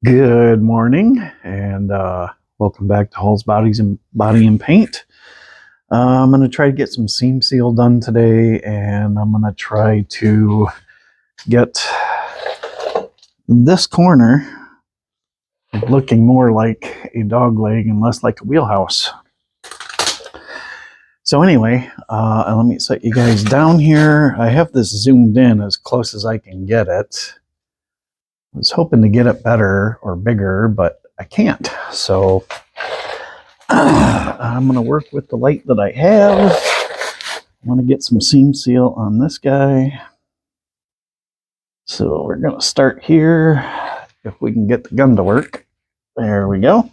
Good morning, and welcome back to Hall's Body and Paint. I'm going to try to get some seam seal done today, and I'm going to try to get this corner looking more like a dog leg and less like a wheelhouse. So anyway, let me set you guys down here. I have this zoomed in as close as I can get it. I was hoping to get it better or bigger, but I can't. So I'm going to work with the light that I have. I want to get some seam seal on this guy. So we're going to start here. If we can get the gun to work. There we go.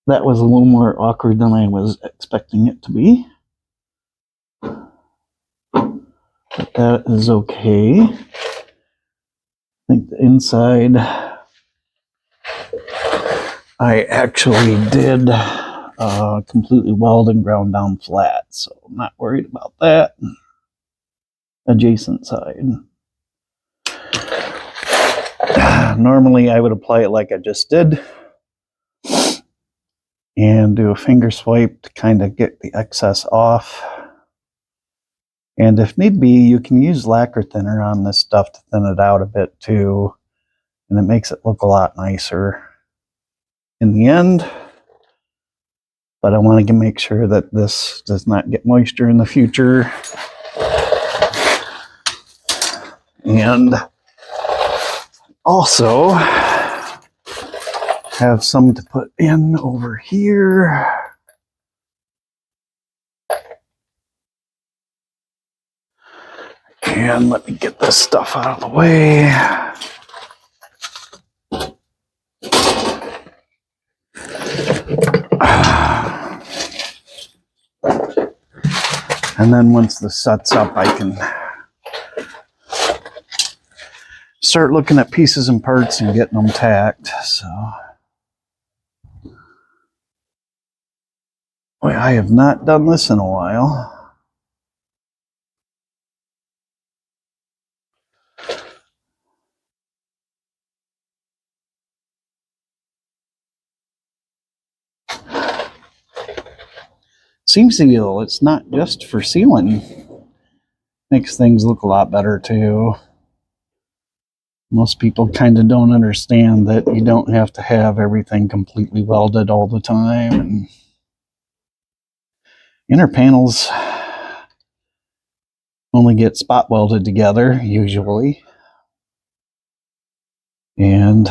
That was a little more awkward than I was expecting it to be. But that is okay. I think the inside I actually did completely weld and ground down flat, so I'm not worried about that. Adjacent side. Normally I would apply it like I just did and do a finger swipe to kind of get the excess off. And if need be, you can use lacquer thinner on this stuff to thin it out a bit too, and it makes it look a lot nicer in the end. But I want to make sure that this does not get moisture in the future. And also have some to put in over here. And let me get this stuff out of the way. And then once this sets up, I can start looking at pieces and parts and getting them tacked. So boy, I have not done this in a while. Seam seal, it's not just for sealing. Makes things look a lot better too. Most people kind of don't understand that you don't have to have everything completely welded all the time. And inner panels only get spot welded together usually. And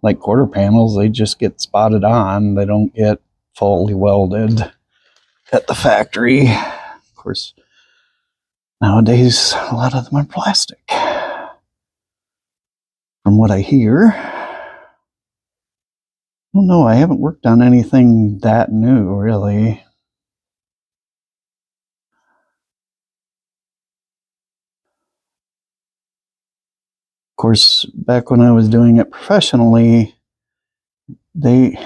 like quarter panels, they just get spotted on. They don't get fully welded at the factory. Of course, nowadays a lot of them are plastic, from what I hear. I don't know, I haven't worked on anything that new really. Of course, back when I was doing it professionally, they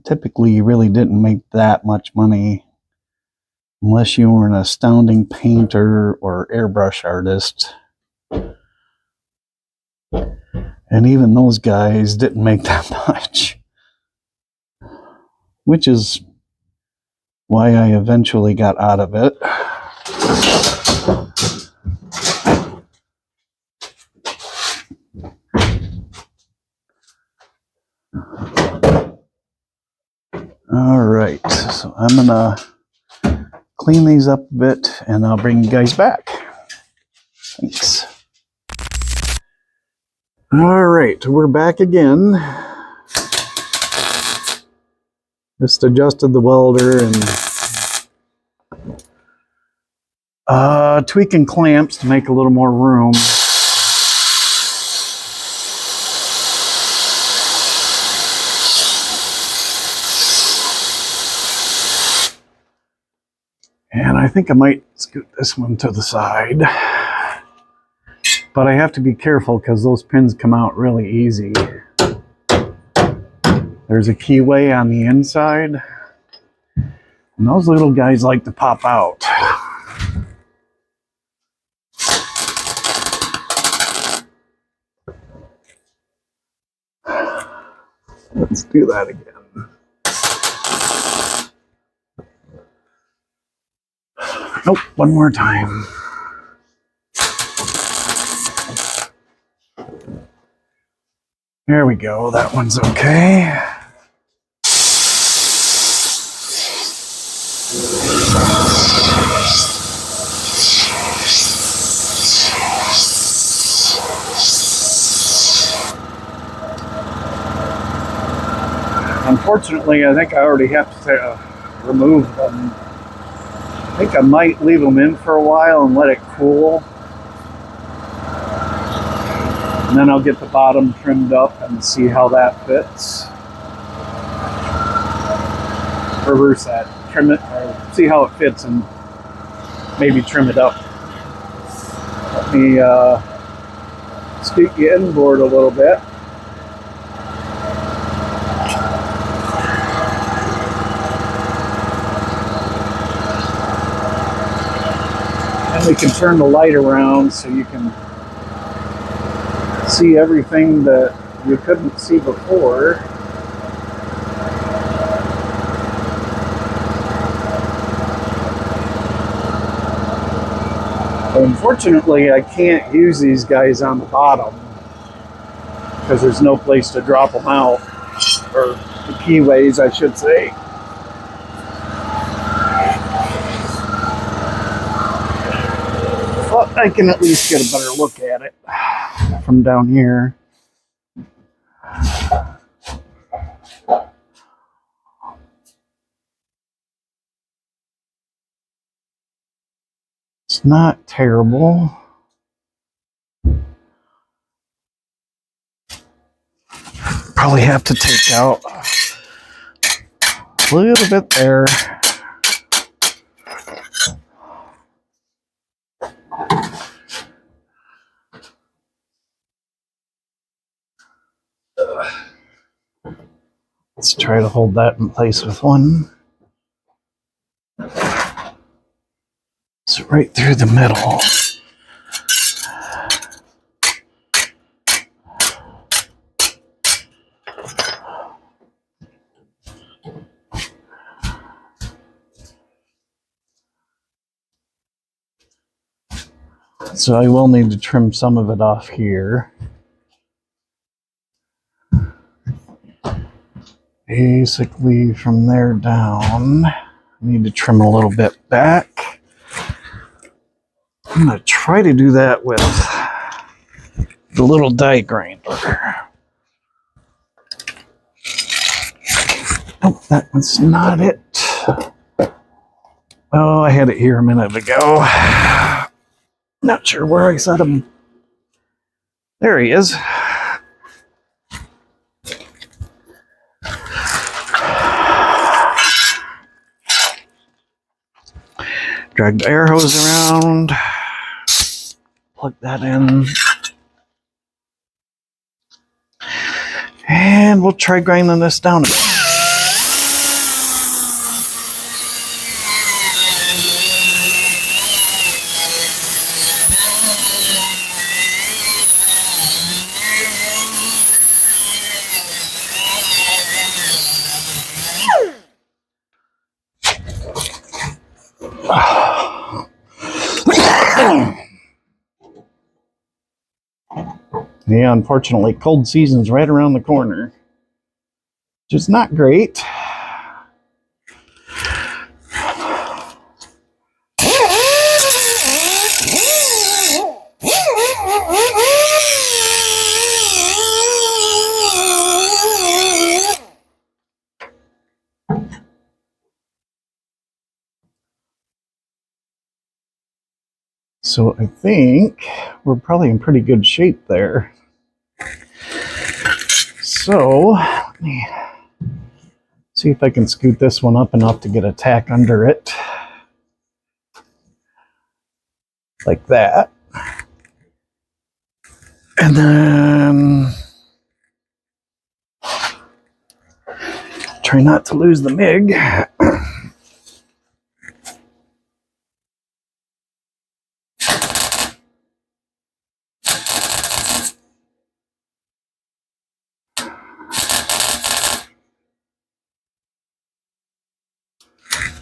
typically really didn't make that much money unless you were an astounding painter or airbrush artist. And even those guys didn't make that much. Which is why I eventually got out of it. All right, so I'm gonna clean these up a bit and I'll bring you guys back. Thanks. All right, we're back again. Just adjusted the welder and tweaking clamps to make a little more room. And I think I might scoot this one to the side. But I have to be careful because those pins come out really easy. There's a keyway on the inside. And those little guys like to pop out. Let's do that again. Nope, one more time. There we go, that one's okay. Unfortunately, I think I already have to remove them. I think I might leave them in for a while and let it cool. And then I'll get the bottom trimmed up and see how that fits. Reverse that, trim it, or see how it fits and maybe trim it up. Let me scoot the end board a little bit. And we can turn the light around so you can see everything that you couldn't see before. Unfortunately, I can't use these guys on the bottom because there's no place to drop them out, or the keyways, I should say. But I can at least get a better look at it from down here. It's not terrible. Probably have to take out a little bit there. Let's try to hold that in place with one. So right through the middle. So I will need to trim some of it off here. Basically from there down, I need to trim a little bit back. I'm going to try to do that with the little die grinder. Nope, that one's not it. Oh, I had it here a minute ago. Not sure where I set him. There he is. Drag the air hose around. Plug that in. And we'll try grinding this down a bit. Yeah, unfortunately, cold season's right around the corner, which is not great. So I think we're probably in pretty good shape there. So let me see if I can scoot this one up enough to get a tack under it. Like that. And then try not to lose the MIG.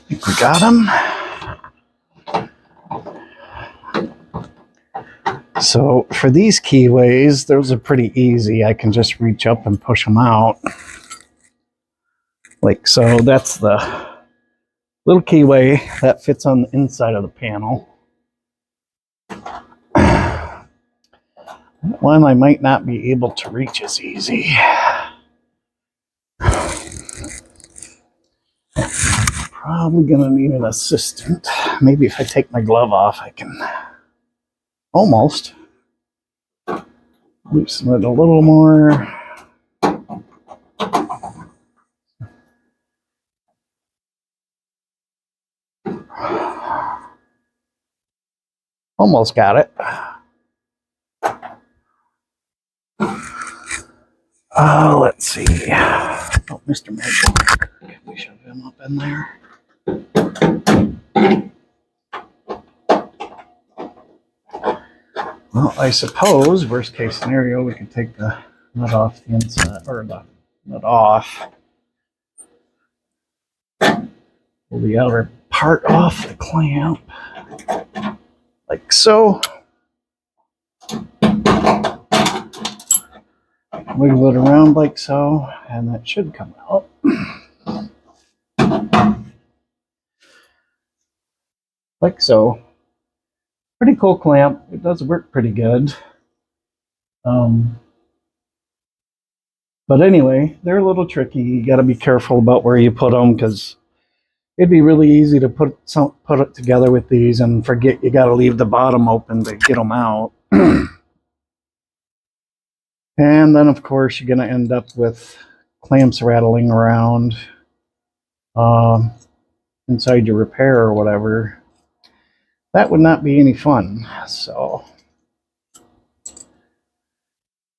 think we got him. So for these keyways, those are pretty easy. I can just reach up and push them out. Like so, that's the little keyway that fits on the inside of the panel. One I might not be able to reach as easy. Probably gonna need an assistant. Maybe if I take my glove off, I can almost loosen it a little more. Almost got it. Let's see. Oh, Mr. Magic. Can we shove him up in there? Well, I suppose, worst case scenario, we could take the nut off the inside, or the nut off. Pull the outer part off the clamp, like so. Wiggle it around like so, and that should come out. Like so. Pretty cool clamp. It does work pretty good. But anyway, they're a little tricky. You got to be careful about where you put them, because it'd be really easy to put it together with these and forget you got to leave the bottom open to get them out. And then, of course, you're going to end up with clamps rattling around inside your repair or whatever. That would not be any fun. So,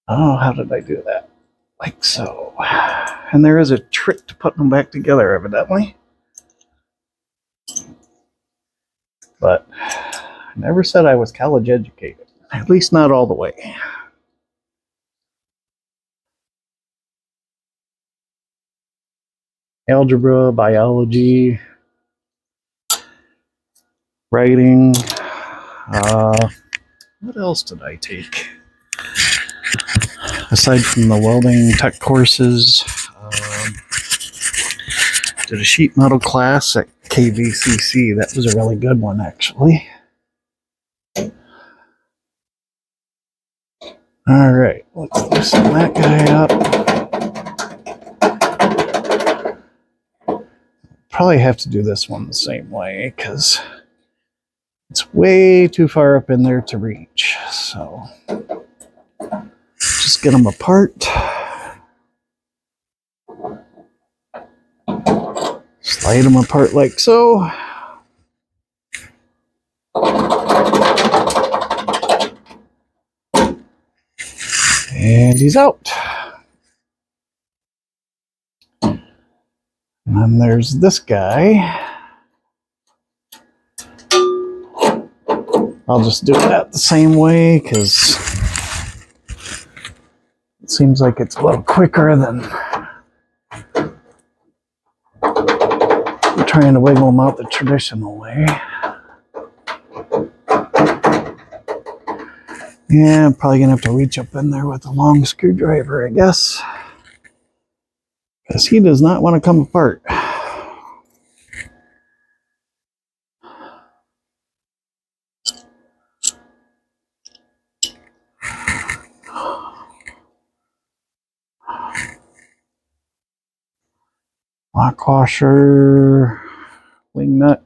how did I do that? Like so. And there is a trick to putting them back together, evidently. But I never said I was college educated. At least not all the way. Algebra, biology, writing. What else did I take? Aside from the welding tech courses, did a sheet metal class at KVCC. That was a really good one, actually. All right, let's loosen that guy up. Probably have to do this one the same way, because it's way too far up in there to reach. So just get them apart. Slide them apart like so. And he's out. And then there's this guy. I'll just do that the same way, because it seems like it's a little quicker than trying to wiggle them out the traditional way. Yeah, I'm probably going to have to reach up in there with a long screwdriver, I guess, because he does not want to come apart. Lock washer, wing nut.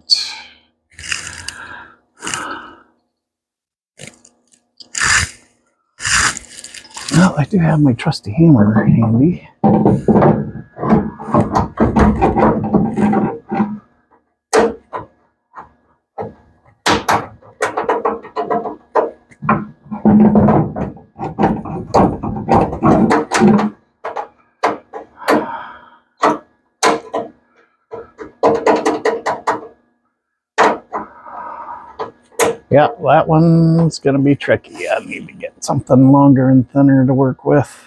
Well, I do have my trusty hammer handy. Yeah, that one's going to be tricky. I need to get something longer and thinner to work with.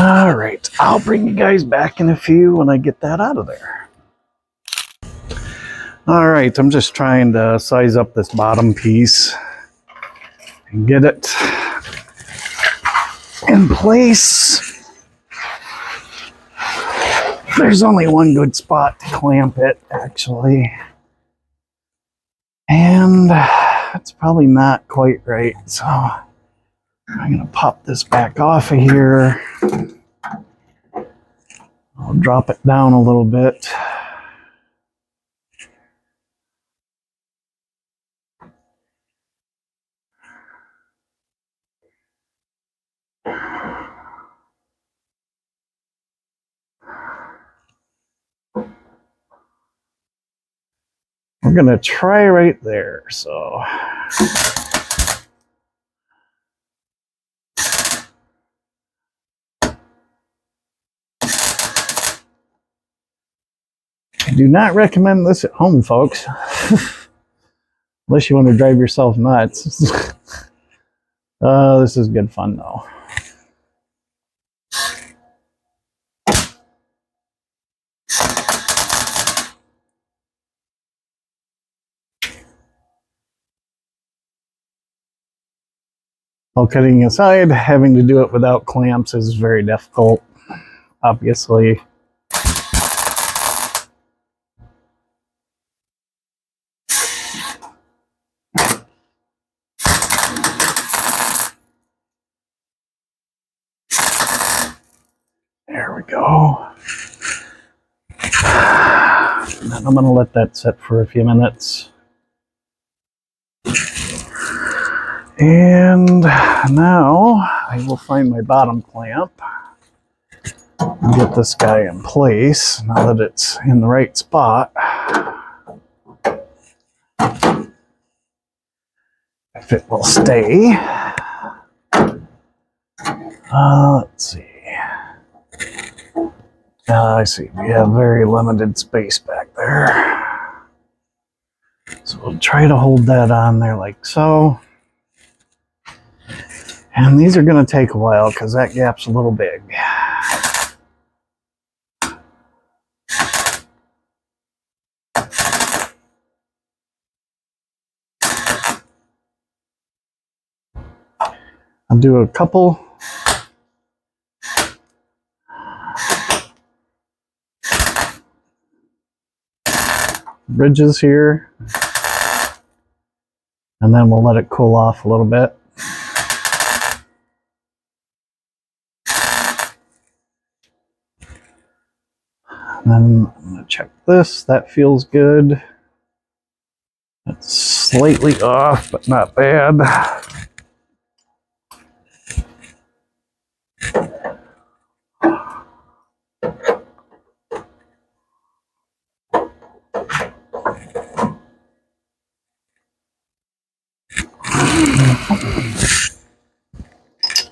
All right, I'll bring you guys back in a few when I get that out of there. All right, I'm just trying to size up this bottom piece and get it in place. There's only one good spot to clamp it, actually. And it's probably not quite right, so I'm going to pop this back off of here. I'll drop it down a little bit. We're going to try right there, so. I do not recommend this at home, folks. Unless you want to drive yourself nuts. This is good fun, though. All cutting aside, having to do it without clamps is very difficult, obviously. There we go. And then I'm going to let that sit for a few minutes. And now I will find my bottom clamp and get this guy in place now that it's in the right spot. If it will stay. Let's see. I see we have very limited space back there. So we'll try to hold that on there like so. And these are going to take a while because that gap's a little big. I'll do a couple. Bridges here. And then we'll let it cool off a little bit. And then I'm going to check this. That feels good. It's slightly off, but not bad.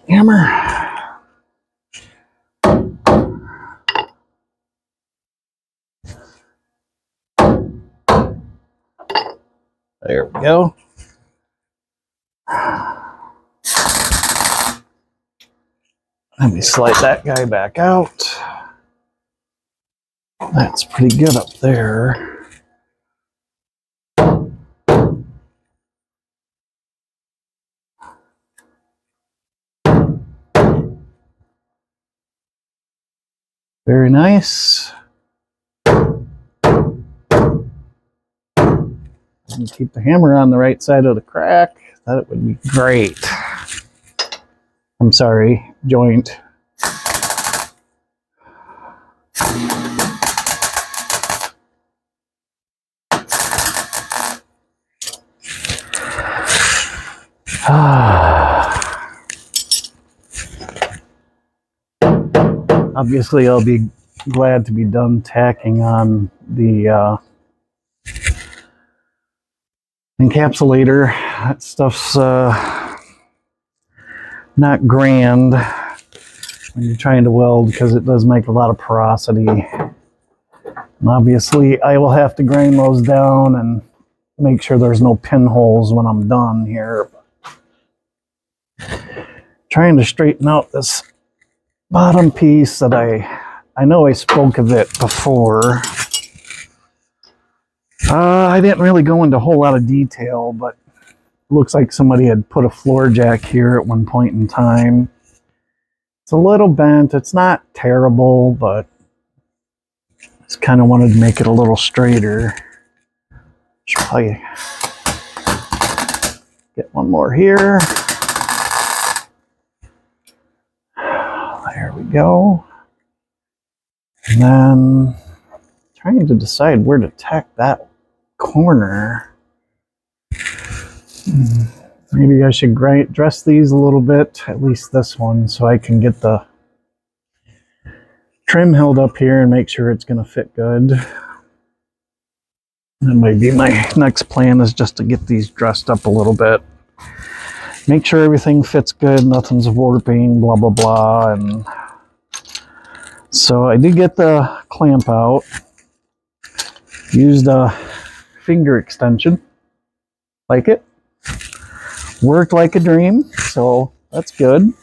Hammer. There we go. Let me slide that guy back out. That's pretty good up there. Very nice. And keep the hammer on the right side of the crack. That would be great. I'm sorry, joint. Obviously, I'll be glad to be done tacking on the encapsulator. That stuff's not grand when you're trying to weld because it does make a lot of porosity. And obviously, I will have to grind those down and make sure there's no pinholes when I'm done here. Trying to straighten out this bottom piece that I know I spoke of it before. I didn't really go into a whole lot of detail, but it looks like somebody had put a floor jack here at one point in time. It's a little bent. It's not terrible, but just kind of wanted to make it a little straighter. Should probably get one more here. There we go. And then trying to decide where to tack that corner. Maybe I should dress these a little bit, at least this one, so I can get the trim held up here and make sure it's going to fit good. That might be my next plan, is just to get these dressed up a little bit. Make sure everything fits good, nothing's warping, blah, blah, blah. And so I did get the clamp out. Used a finger extension. Like it. Worked like a dream, so that's good.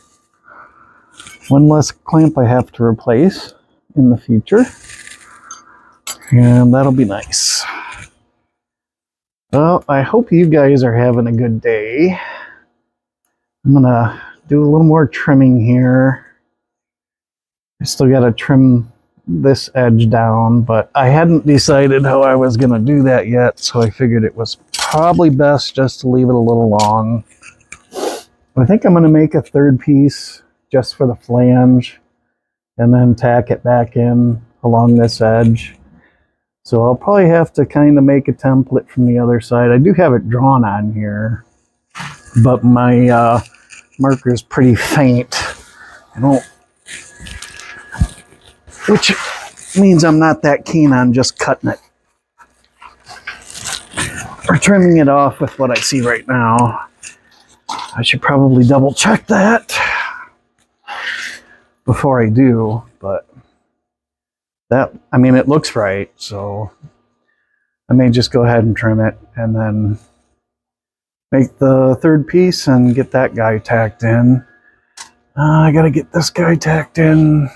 One less clamp I have to replace in the future. And that'll be nice. Well, I hope you guys are having a good day. I'm gonna do a little more trimming here. I still gotta trim this edge down, but I hadn't decided how I was gonna do that yet, so I figured it was probably best just to leave it a little long. I think I'm gonna make a third piece just for the flange and then tack it back in along this edge. So I'll probably have to kind of make a template from the other side. I do have it drawn on here, but my marker is pretty faint. Which means I'm not that keen on just cutting it or trimming it off with what I see right now. I should probably double check that before I do, but I mean, it looks right, so I may just go ahead and trim it and then make the third piece and get that guy tacked in. I gotta get this guy tacked in.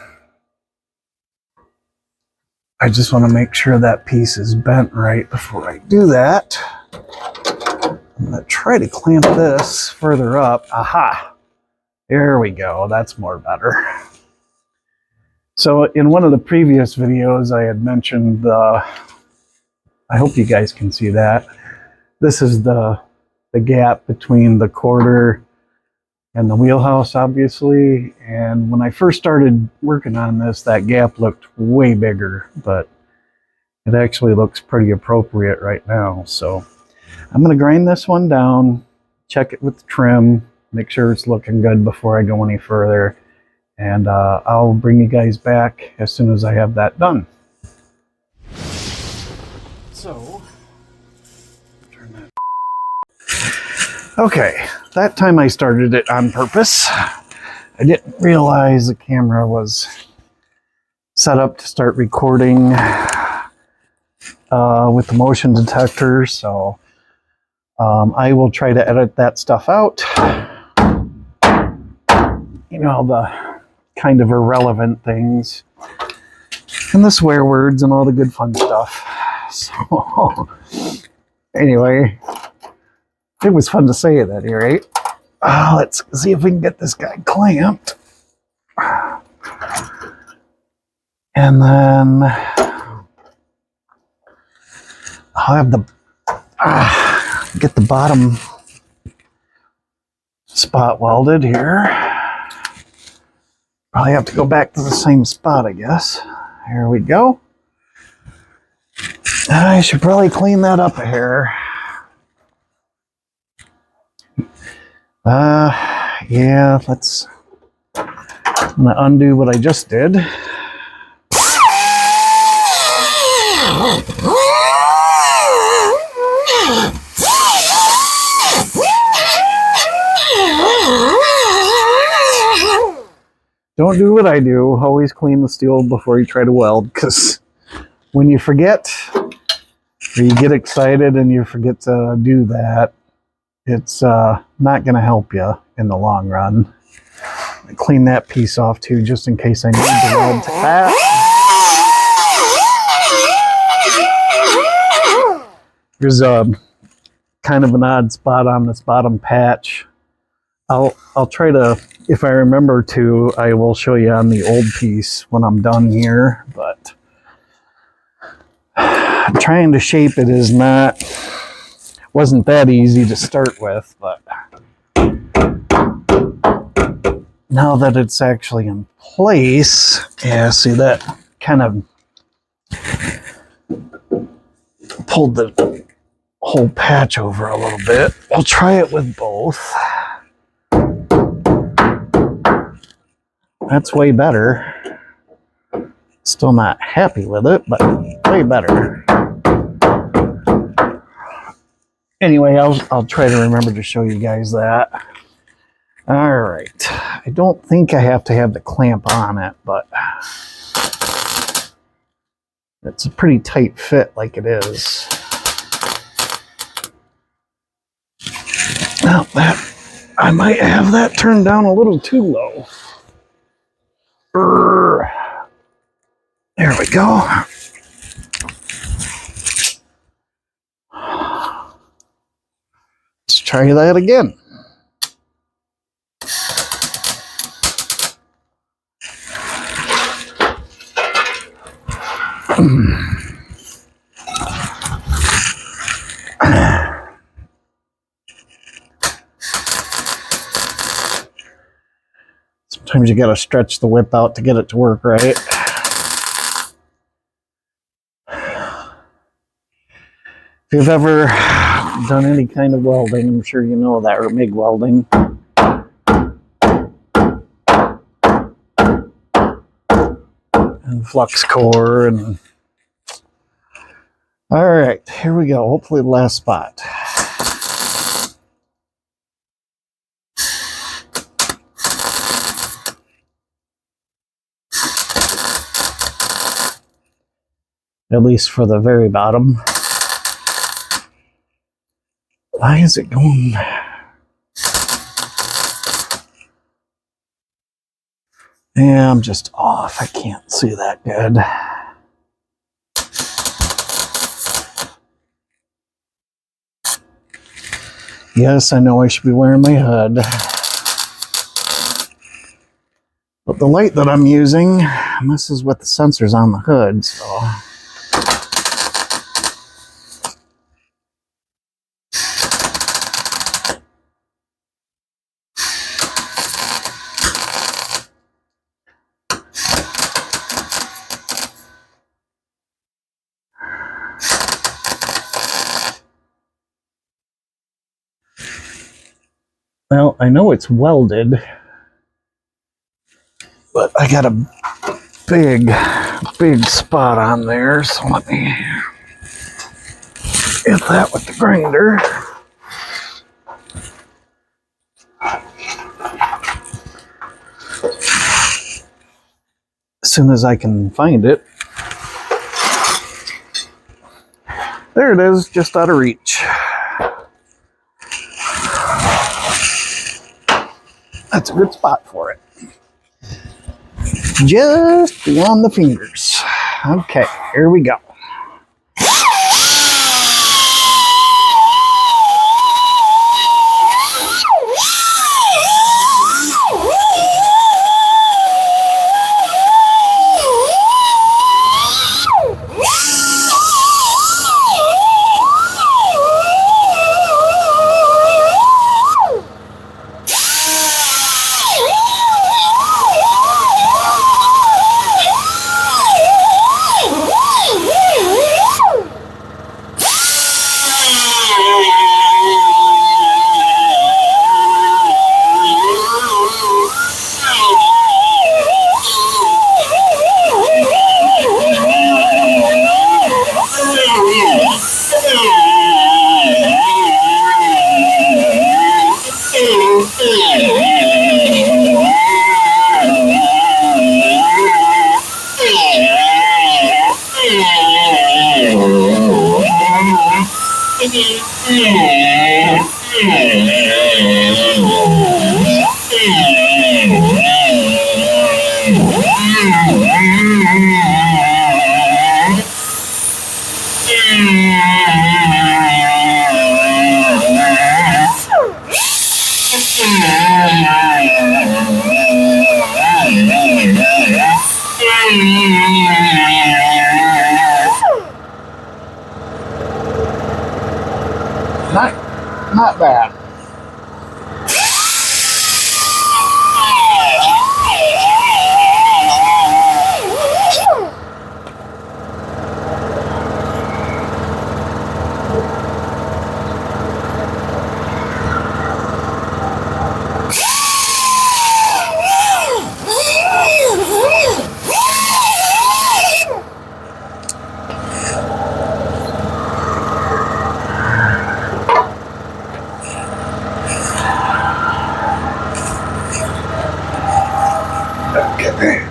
I just want to make sure that piece is bent right before I do that. I'm going to try to clamp this further up. Aha! There we go. That's more better. So in one of the previous videos I had mentioned I hope you guys can see that. This is the gap between the quarter and the wheelhouse, obviously. And when I first started working on this, that gap looked way bigger, but it actually looks pretty appropriate right now. So I'm going to grind this one down, check it with the trim, make sure it's looking good before I go any further. And I'll bring you guys back as soon as I have that done. So, turn that. Okay, that time I started it on purpose. I didn't realize the camera was set up to start recording with the motion detector, so I will try to edit that stuff out. You know, the kind of irrelevant things and the swear words and all the good fun stuff. So anyway, it was fun to say it at any rate. Let's see if we can get this guy clamped. And then I'll have get the bottom spot welded here. Probably have to go back to the same spot, I guess. Here we go. I should probably clean that up a hair. Yeah, I'm gonna undo what I just did. Don't do what I do. Always clean the steel before you try to weld, because when you forget, or you get excited and you forget to do that, it's not going to help you in the long run. Clean that piece off too, just in case I need to weld to that. There's a kind of an odd spot on this bottom patch. I'll try to, if I remember to, I will show you on the old piece when I'm done here, but trying to shape it wasn't that easy to start with, but now that it's actually in place, yeah, see that kind of pulled the whole patch over a little bit. I'll try it with both. That's way better. Still not happy with it, but way better. Anyway, I'll try to remember to show you guys that. All right. I don't think I have to have the clamp on it, but it's a pretty tight fit like it is. Well, I might have that turned down a little too low. There we go. Let's try that again. Sometimes you got to stretch the whip out to get it to work right. If you've ever done any kind of welding, I'm sure you know that, or MIG welding. And flux core and... All right, here we go. Hopefully the last spot. At least for the very bottom. Why is it going? Yeah, I'm just off. I can't see that good. Yes, I know I should be wearing my hood. But the light that I'm using messes with the sensors on the hood, so... Well, I know it's welded, but I got a big spot on there, so let me hit that with the grinder. As soon as I can find it. There it is, just out of reach. That's a good spot for it. Just beyond the fingers. Okay, here we go. Not bad. Okay.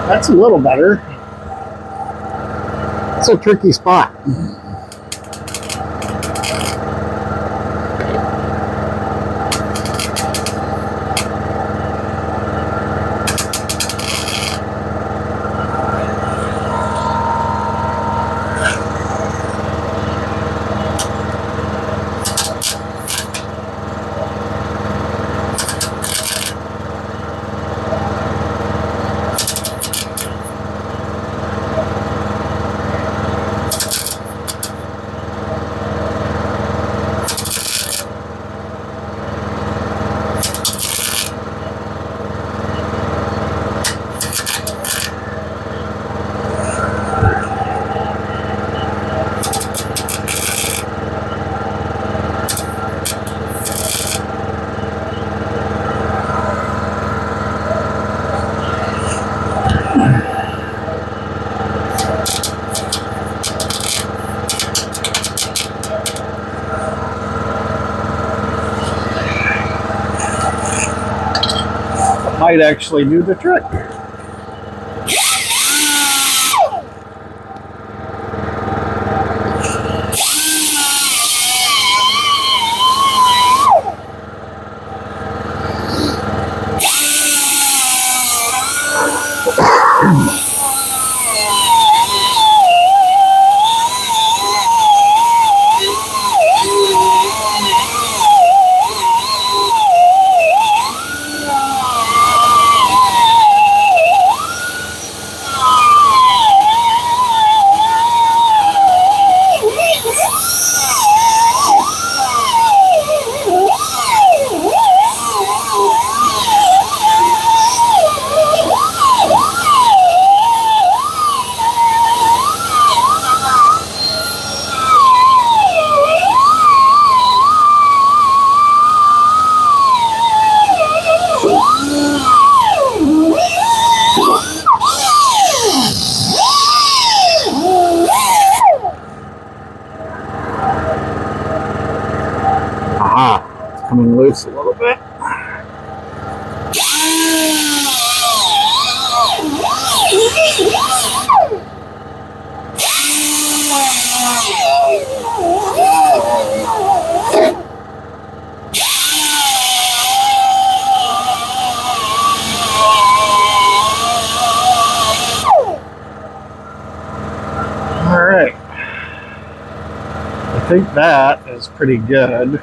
That's a little better. It's a tricky spot. Might actually do the trick. It's coming loose a little bit. All right. I think that is pretty good.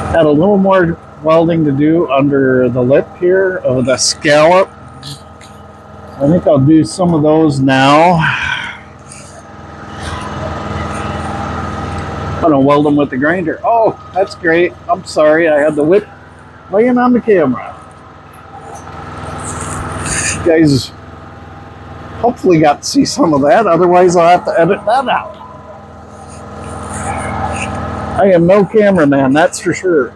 Had a little more welding to do under the lip here of the scallop. I think I'll do some of those now. I'm gonna weld them with the grinder. Oh, that's great. I'm sorry, I had the whip laying on the camera. You guys hopefully got to see some of that, otherwise I'll have to edit that out. I am no cameraman, that's for sure.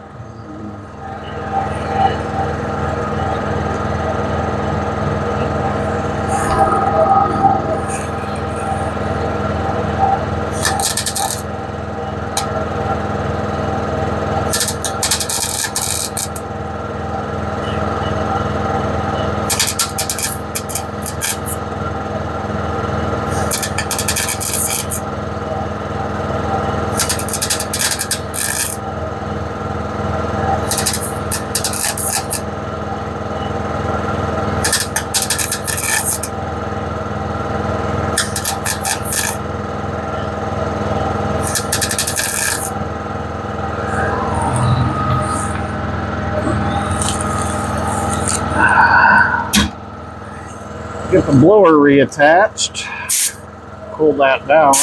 Get the blower reattached, pull that down.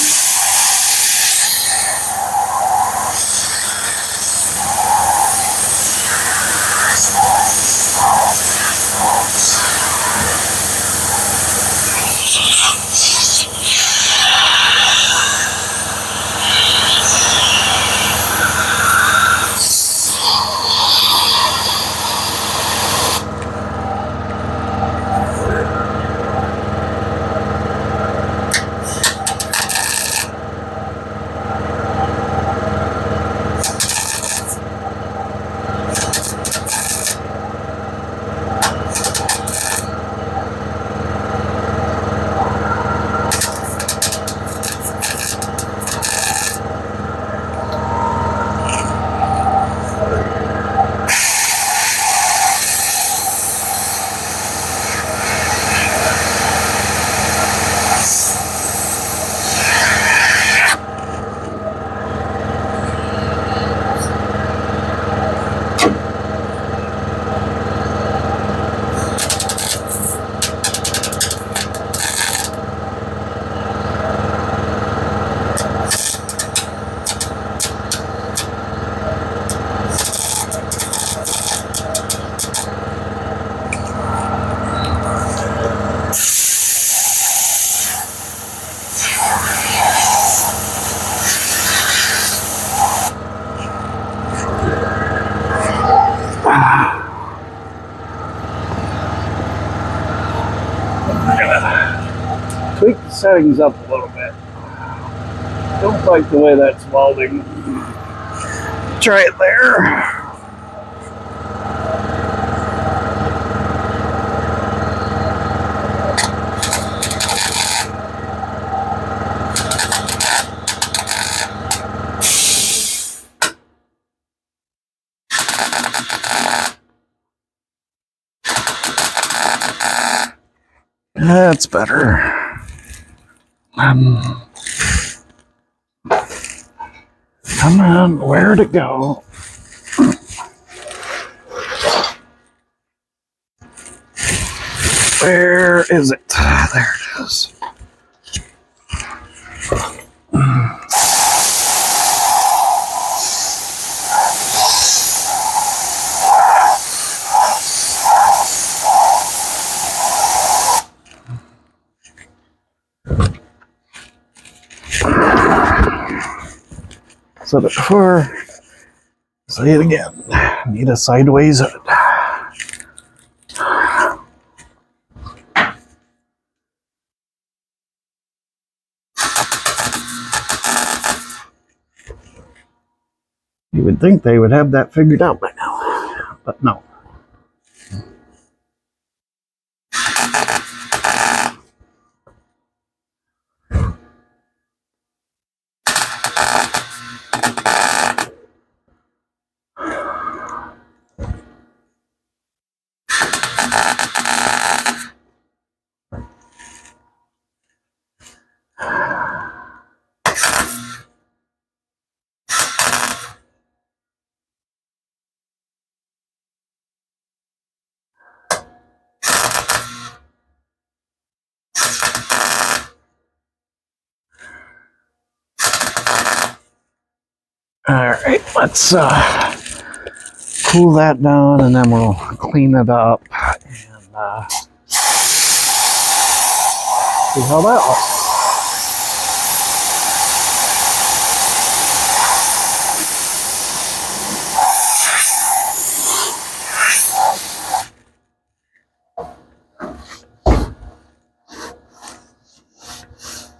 Tweak the settings up a little bit. Don't like the way that's welding. Try it there. That's better. Come on, where to go? Where is it? There it is. Said it before, say it again. Need a sideways hood. You would think they would have that figured out by now, but no. Alright, let's cool that down and then we'll clean it up and see how that looks.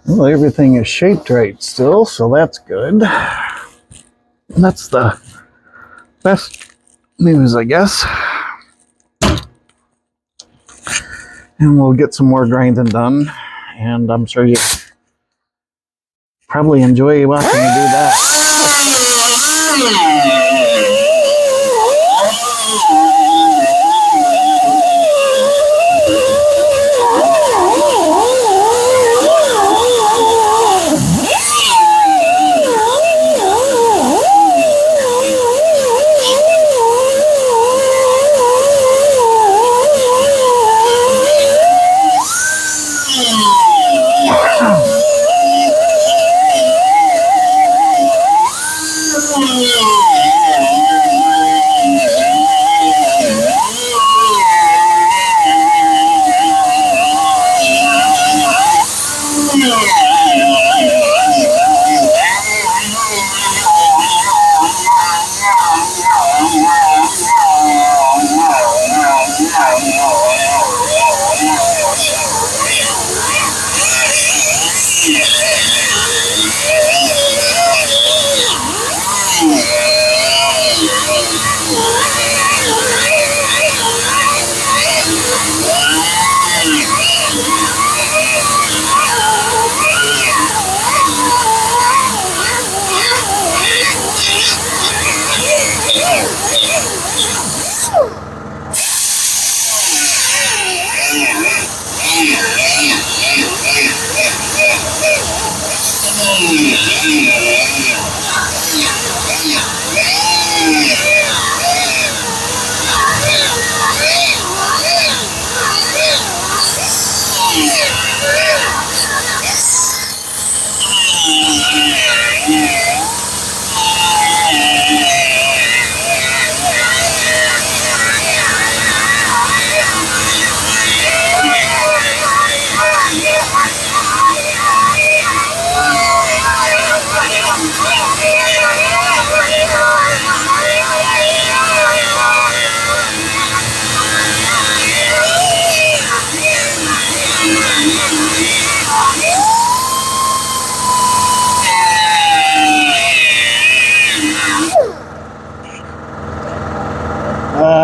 Well, everything is shaped right still, so that's good. That's the best news, I guess. And we'll get some more grinding done, and I'm sure you probably enjoy watching me do that.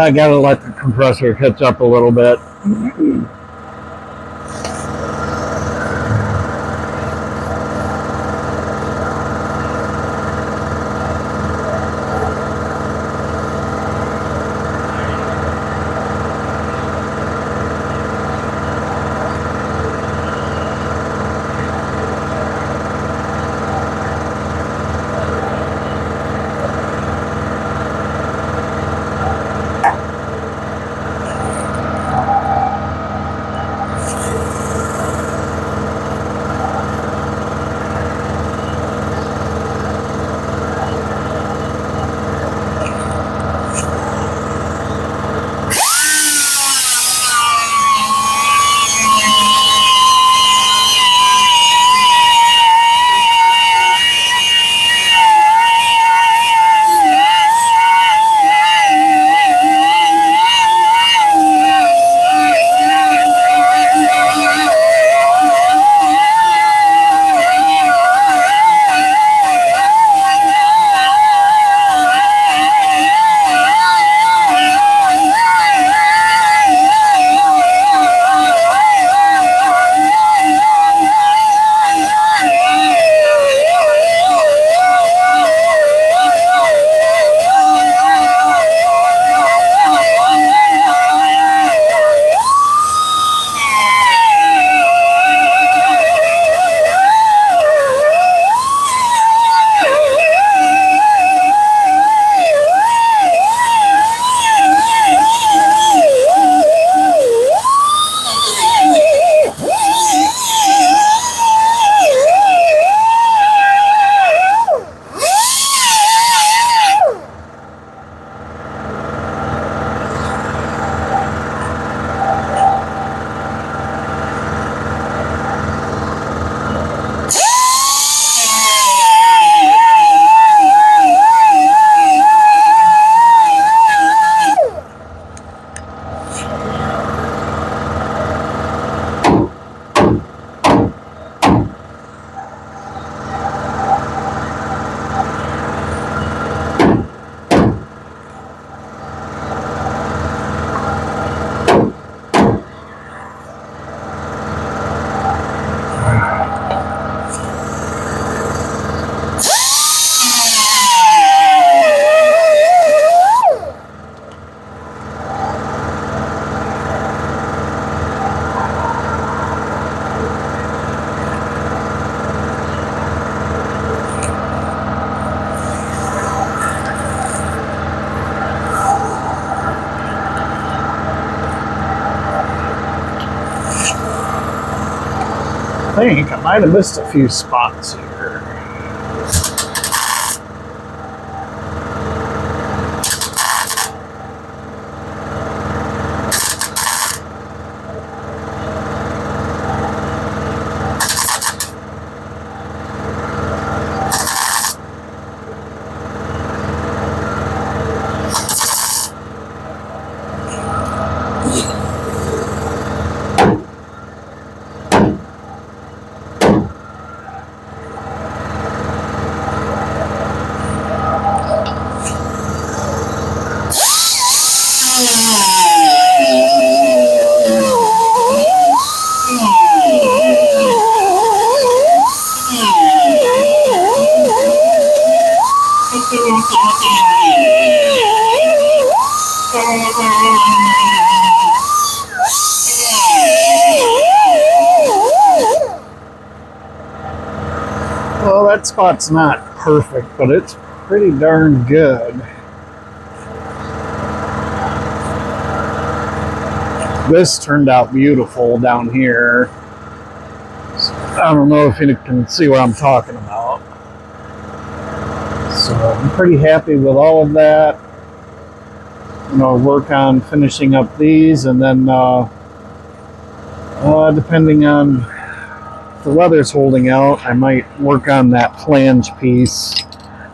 I gotta let the compressor catch up a little bit. Might have missed a few spots here. Well, that spot's not perfect, but it's pretty darn good. This turned out beautiful down here. I don't know if you can see what I'm talking about. So I'm pretty happy with all of that. I'm going to work on finishing up these, and then depending on if the weather's holding out, I might work on that flange piece.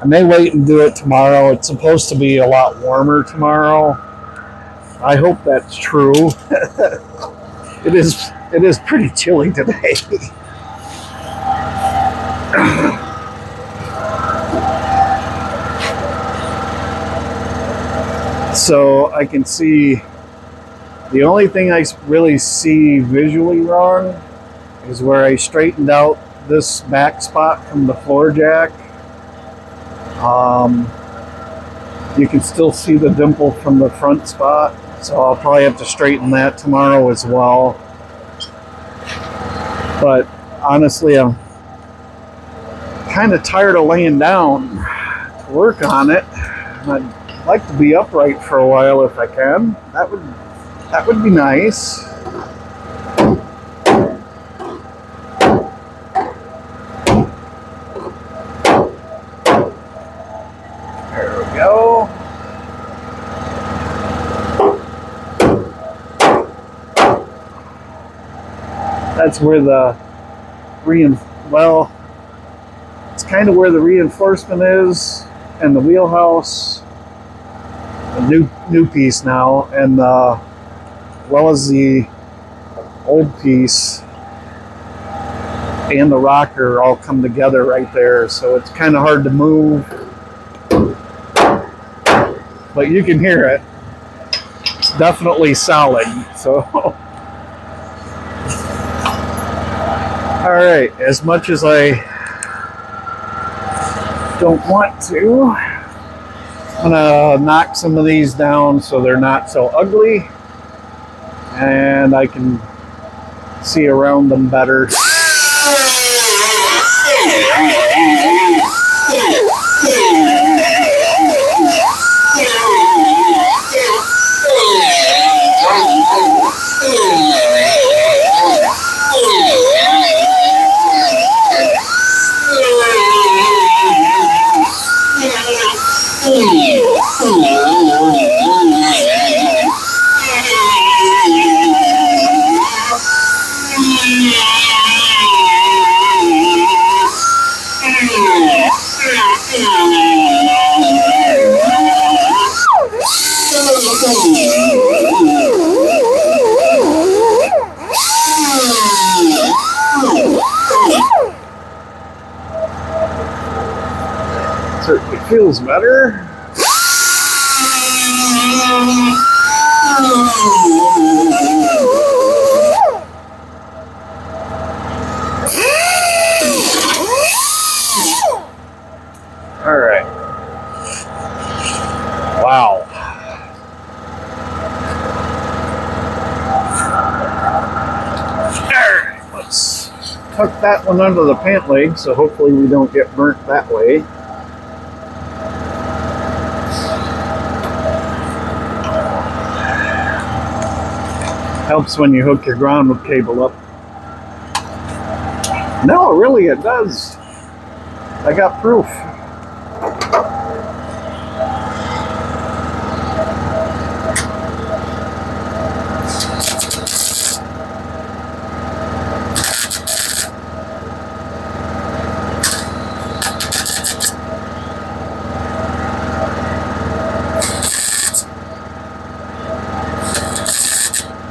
I may wait and do it tomorrow. It's supposed to be a lot warmer tomorrow. I hope that's true. It is pretty chilly today. So I can see the only thing I really see visually wrong is where I straightened out this back spot from the floor jack. You can still see the dimple from the front spot, so I'll probably have to straighten that tomorrow as well. But honestly, I'm kind of tired of laying down to work on it. I'd like to be upright for a while if I can. That would be nice. There we go. That's where the it's kind of where the reinforcement is, and the wheelhouse, a new piece now, and well as the old piece and the rocker all come together right there. So it's kind of hard to move, but you can hear it. It's definitely solid. So all right, as much as I don't want to, I'm gonna knock some of these down so they're not so ugly and I can see around them better. Certainly feels better. All right. Wow. Let's tuck that one under the pant leg, so hopefully we don't get burnt that way. Helps when you hook your ground cable up. No, really, it does. I got proof.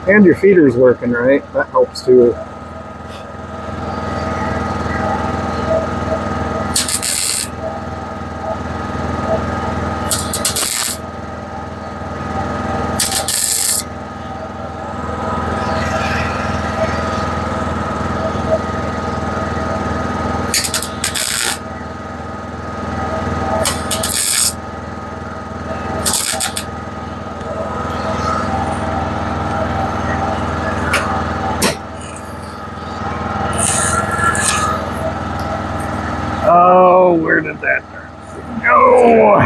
And your feeder's working, right? That helps too. Oh, where did that go?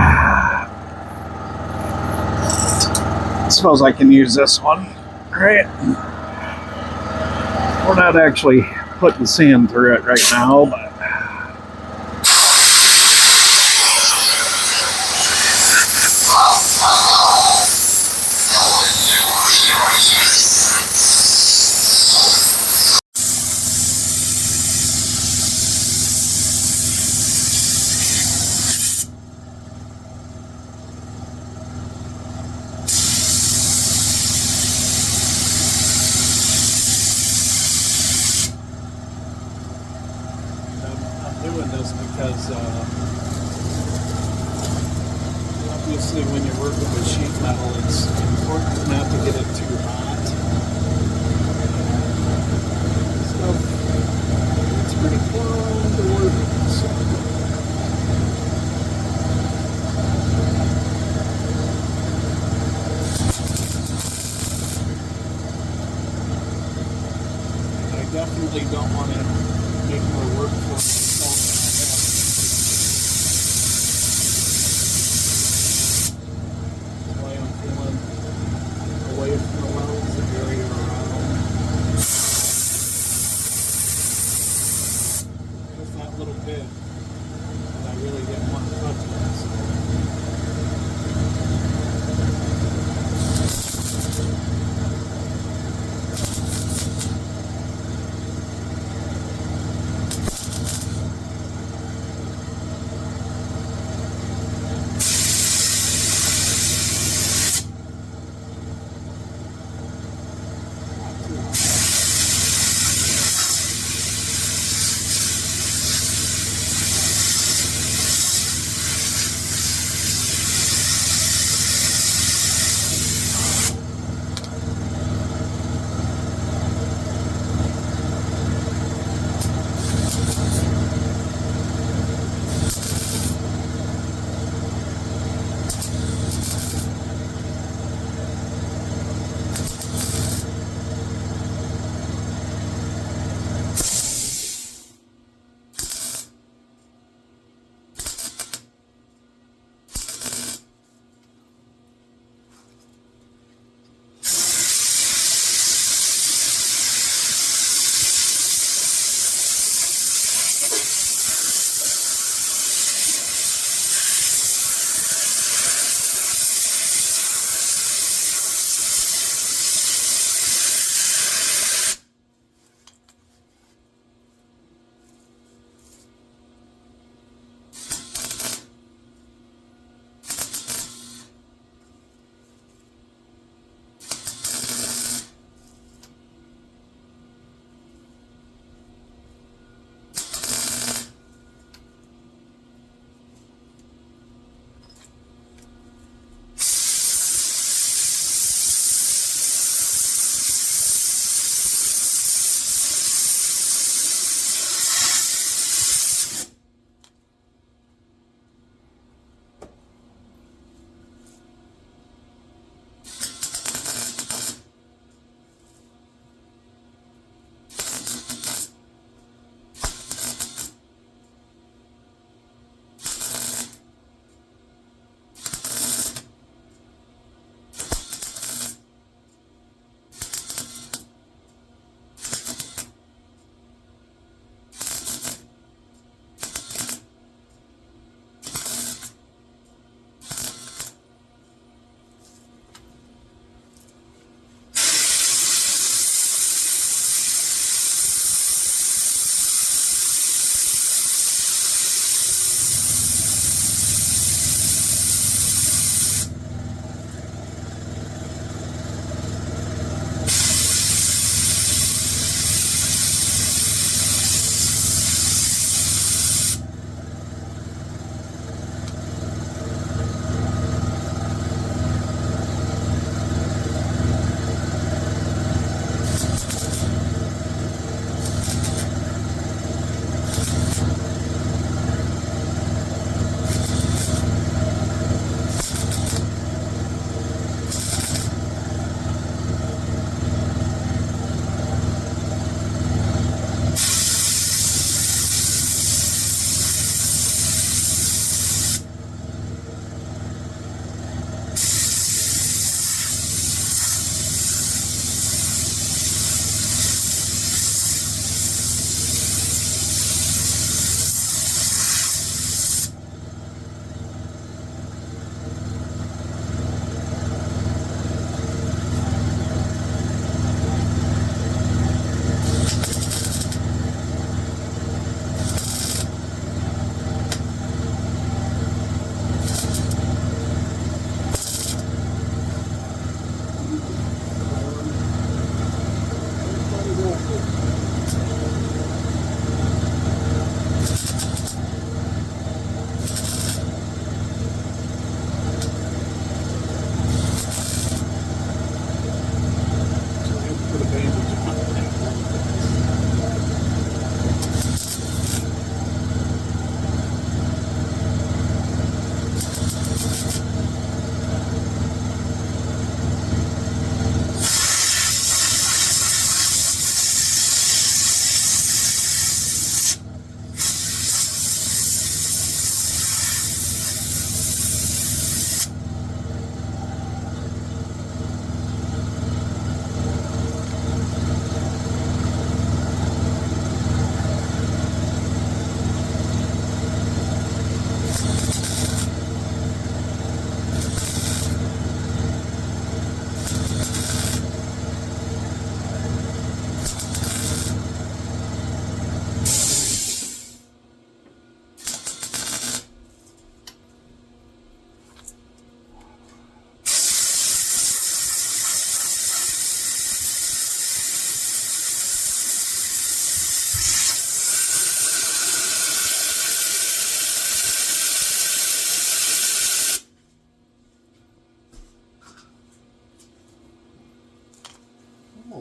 I suppose I can use this one, right? We're not actually putting sand through it right now, but doing this because obviously when you're working with sheet metal, it's important not to get it too hot. So it's pretty fun to work with. So. I definitely don't want to make more work for myself. That's why I'm feeling away from the wells, the area around. Just that little bit that I really didn't want to touch it. So.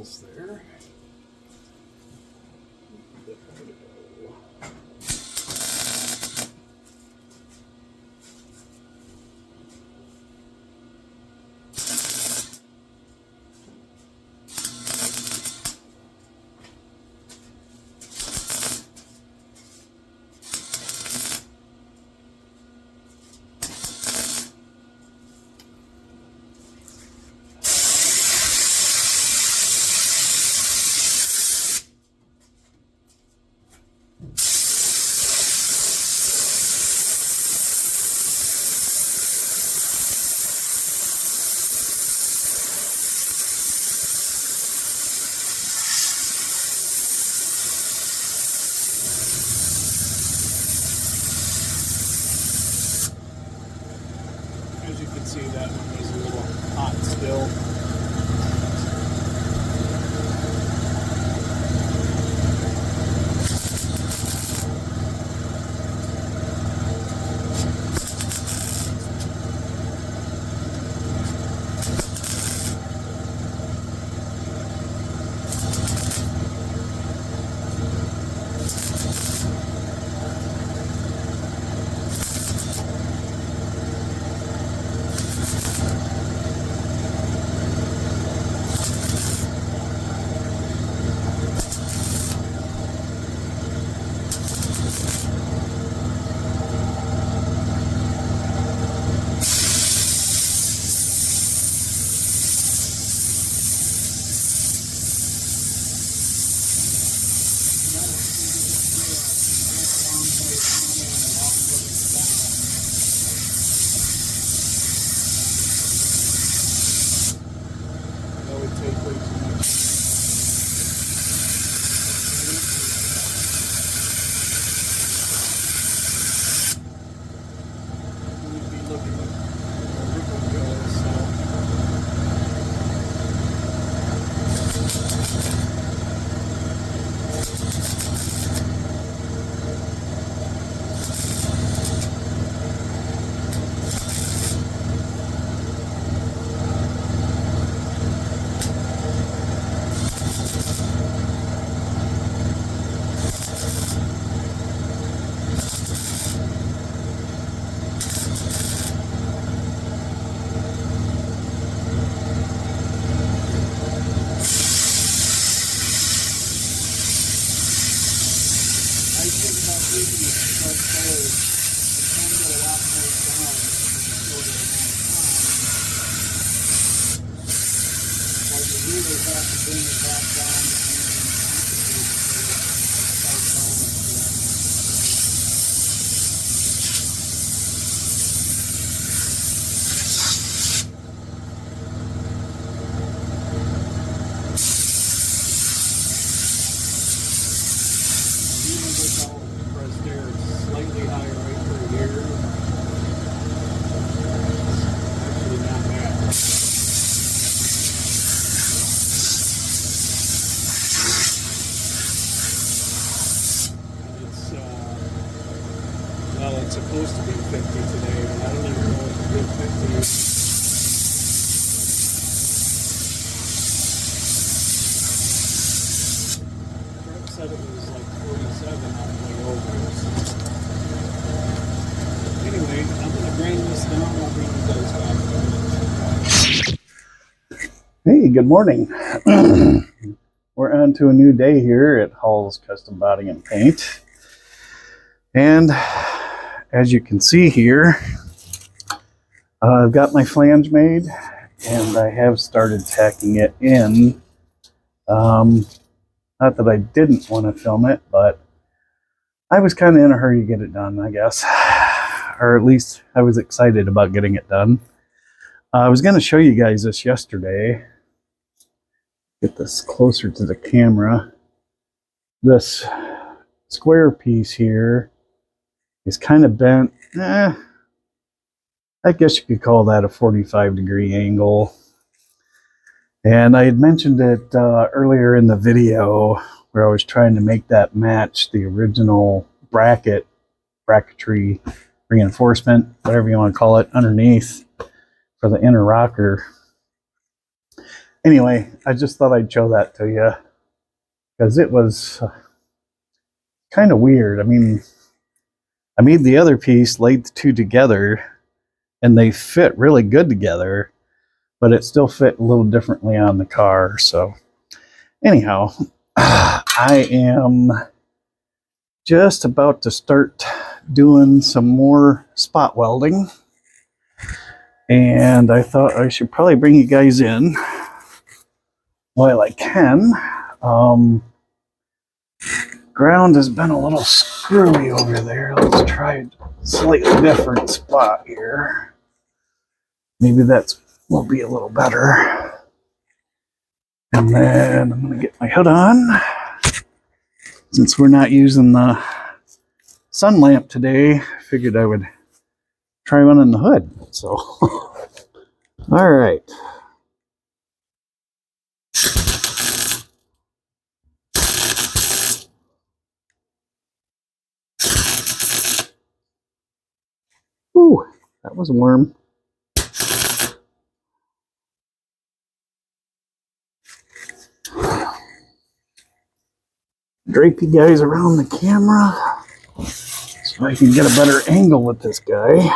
almost there. As you can see, that one is a little hot still. Well, it's supposed to be 50 today, but I don't even know if it's been 50. Fred said it was like 47 on the way over. So. Anyway, I'm going to grind this down. I'll bring you guys back. Hey, good morning. We're on to a new day here at Hall's Custom Body and Paint. And as you can see here, I've got my flange made and I have started tacking it in. Not that I didn't want to film it, but I was kind of in a hurry to get it done, I guess. Or at least I was excited about getting it done. I was going to show you guys this yesterday. Get this closer to the camera. This square piece here is kind of bent. I guess you could call that a 45-degree angle. And I had mentioned it earlier in the video where I was trying to make that match the original bracketry reinforcement, whatever you want to call it, underneath for the inner rocker. Anyway, I just thought I'd show that to you because it was kind of weird. I mean, I made the other piece, laid the two together, and they fit really good together, but it still fit a little differently on the car. So anyhow, I am just about to start doing some more spot welding, and I thought I should probably bring you guys in while I can. Ground has been a little screwy over there. Let's try a slightly different spot here. Maybe that will be a little better. And then I'm going to get my hood on. Since we're not using the sun lamp today, I figured I would try running the hood. So, all right. Ooh, that was warm. Drape you guys around the camera so I can get a better angle with this guy.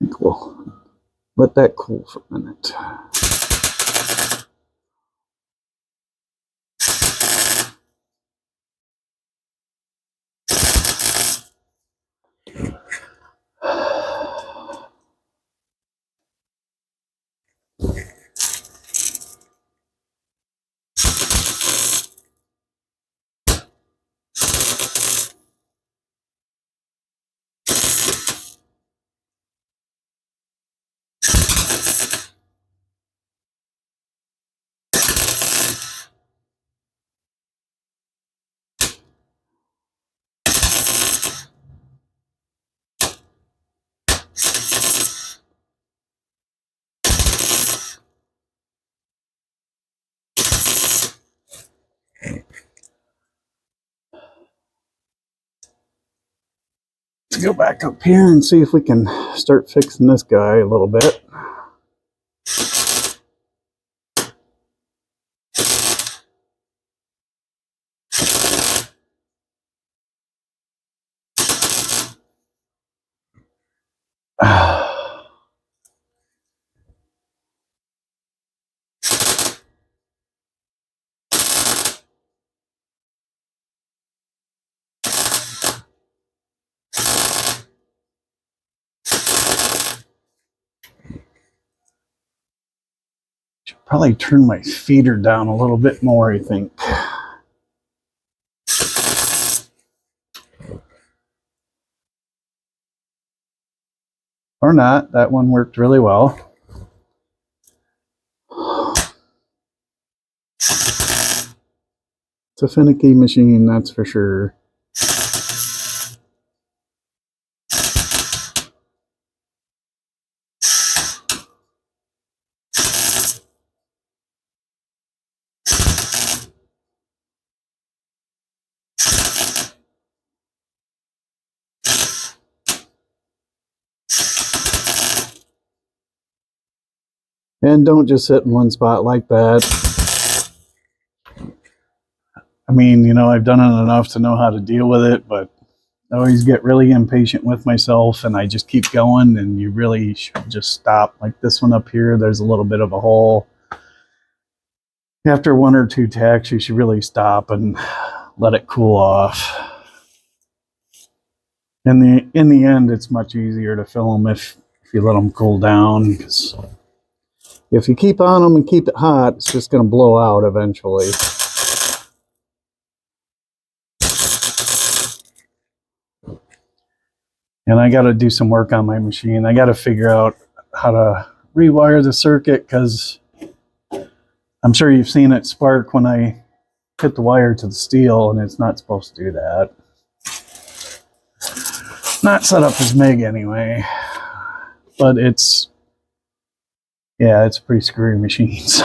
I think we'll let that cool for a minute. Let's go back up here and see if we can start fixing this guy a little bit. Should probably turn my feeder down a little bit more, I think. Or not. That one worked really well. It's a finicky machine, that's for sure. And don't just sit in one spot like that. I mean, you know, I've done it enough to know how to deal with it, but I always get really impatient with myself and I just keep going, and you really should just stop. Like this one up here, there's a little bit of a hole. After one or two tacks, you should really stop and let it cool off. In the end, it's much easier to fill them if you let them cool down, because if you keep on them and keep it hot, it's just going to blow out eventually. And I got to do some work on my machine. I got to figure out how to rewire the circuit, because I'm sure you've seen it spark when I hit the wire to the steel, and it's not supposed to do that. Not set up as MIG anyway, but it's, yeah, it's a pretty screwy machine. So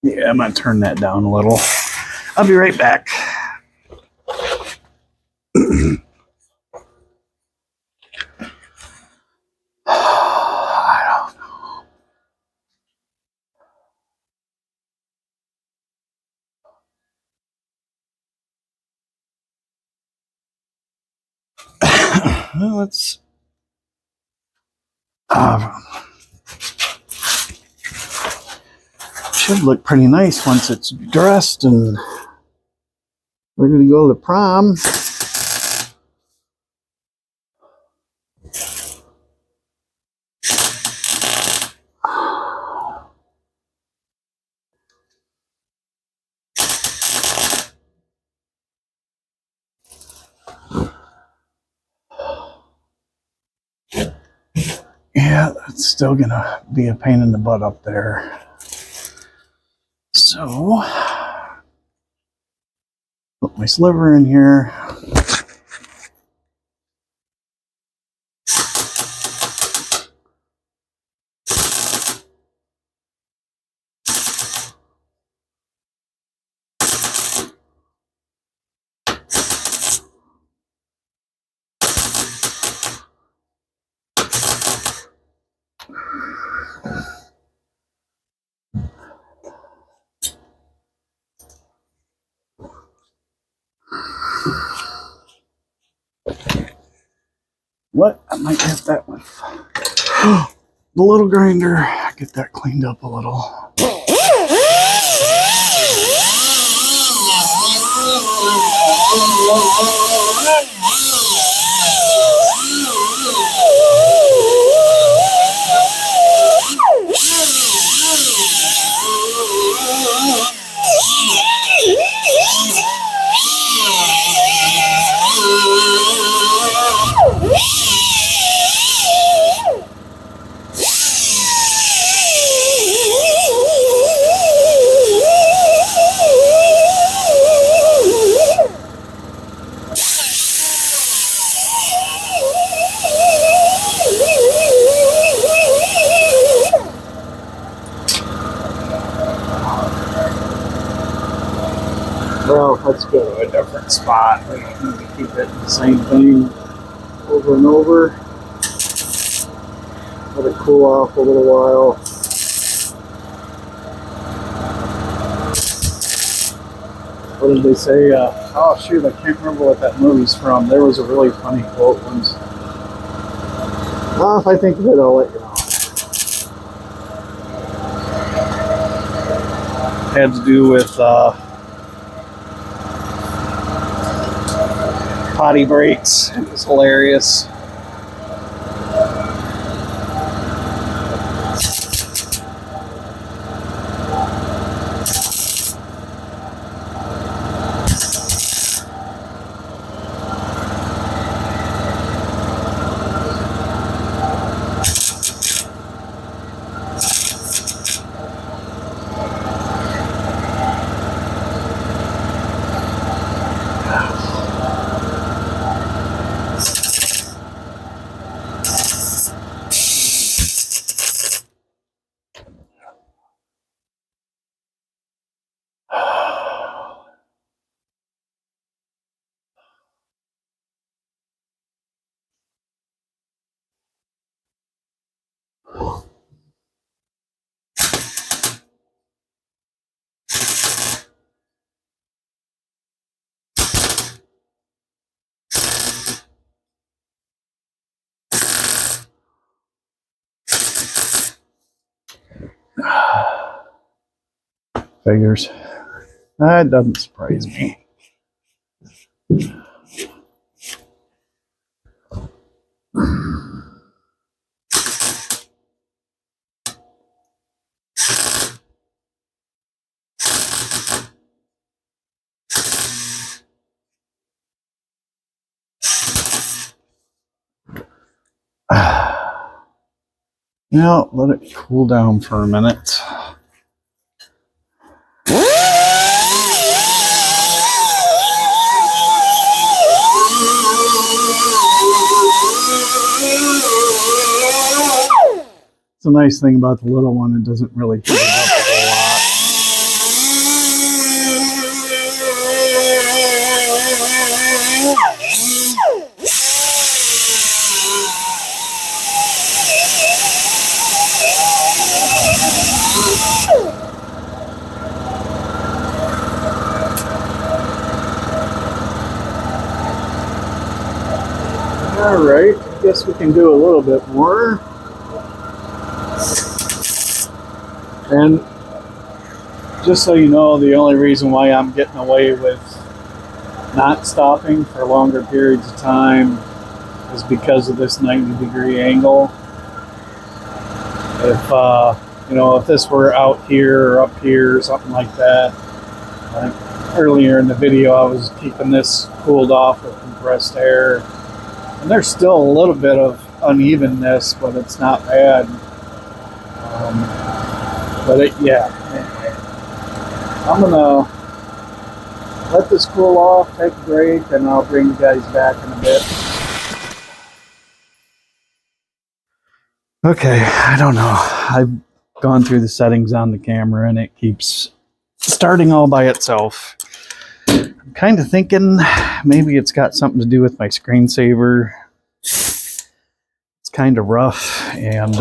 Yeah, I'm gonna turn that down a little. I'll be right back. I don't know. Well, let's. Should look pretty nice once it's dressed and we're gonna go to the prom. Yeah, that's still gonna be a pain in the butt up there. So, put my sliver in here. What? I might get that one. The little grinder. Get that cleaned up a little. Well, let's go to a different spot. We don't need to keep it the same thing over and over. Let it cool off a little while. What did they say? Oh shoot, I can't remember what that movie's from. There was a really funny quote once. If I think of it, I'll let you know. Had to do with potty breaks. It was hilarious. Figures. That doesn't surprise me. Now let it cool down for a minute. It's a nice thing about the little one, it doesn't really heat it up a whole lot. All right, I guess we can do a little bit more. And just so you know, the only reason why I'm getting away with not stopping for longer periods of time is because of this 90-degree angle. If if this were out here or up here or something like that, earlier in the video I was keeping this cooled off with compressed air, and there's still a little bit of unevenness, but it's not bad. Yeah. Anyway, I'm gonna let this cool off, take a break, and I'll bring you guys back in a bit. Okay, I don't know. I've gone through the settings on the camera and it keeps starting all by itself. I'm kind of thinking maybe it's got something to do with my screensaver. It's kind of rough, and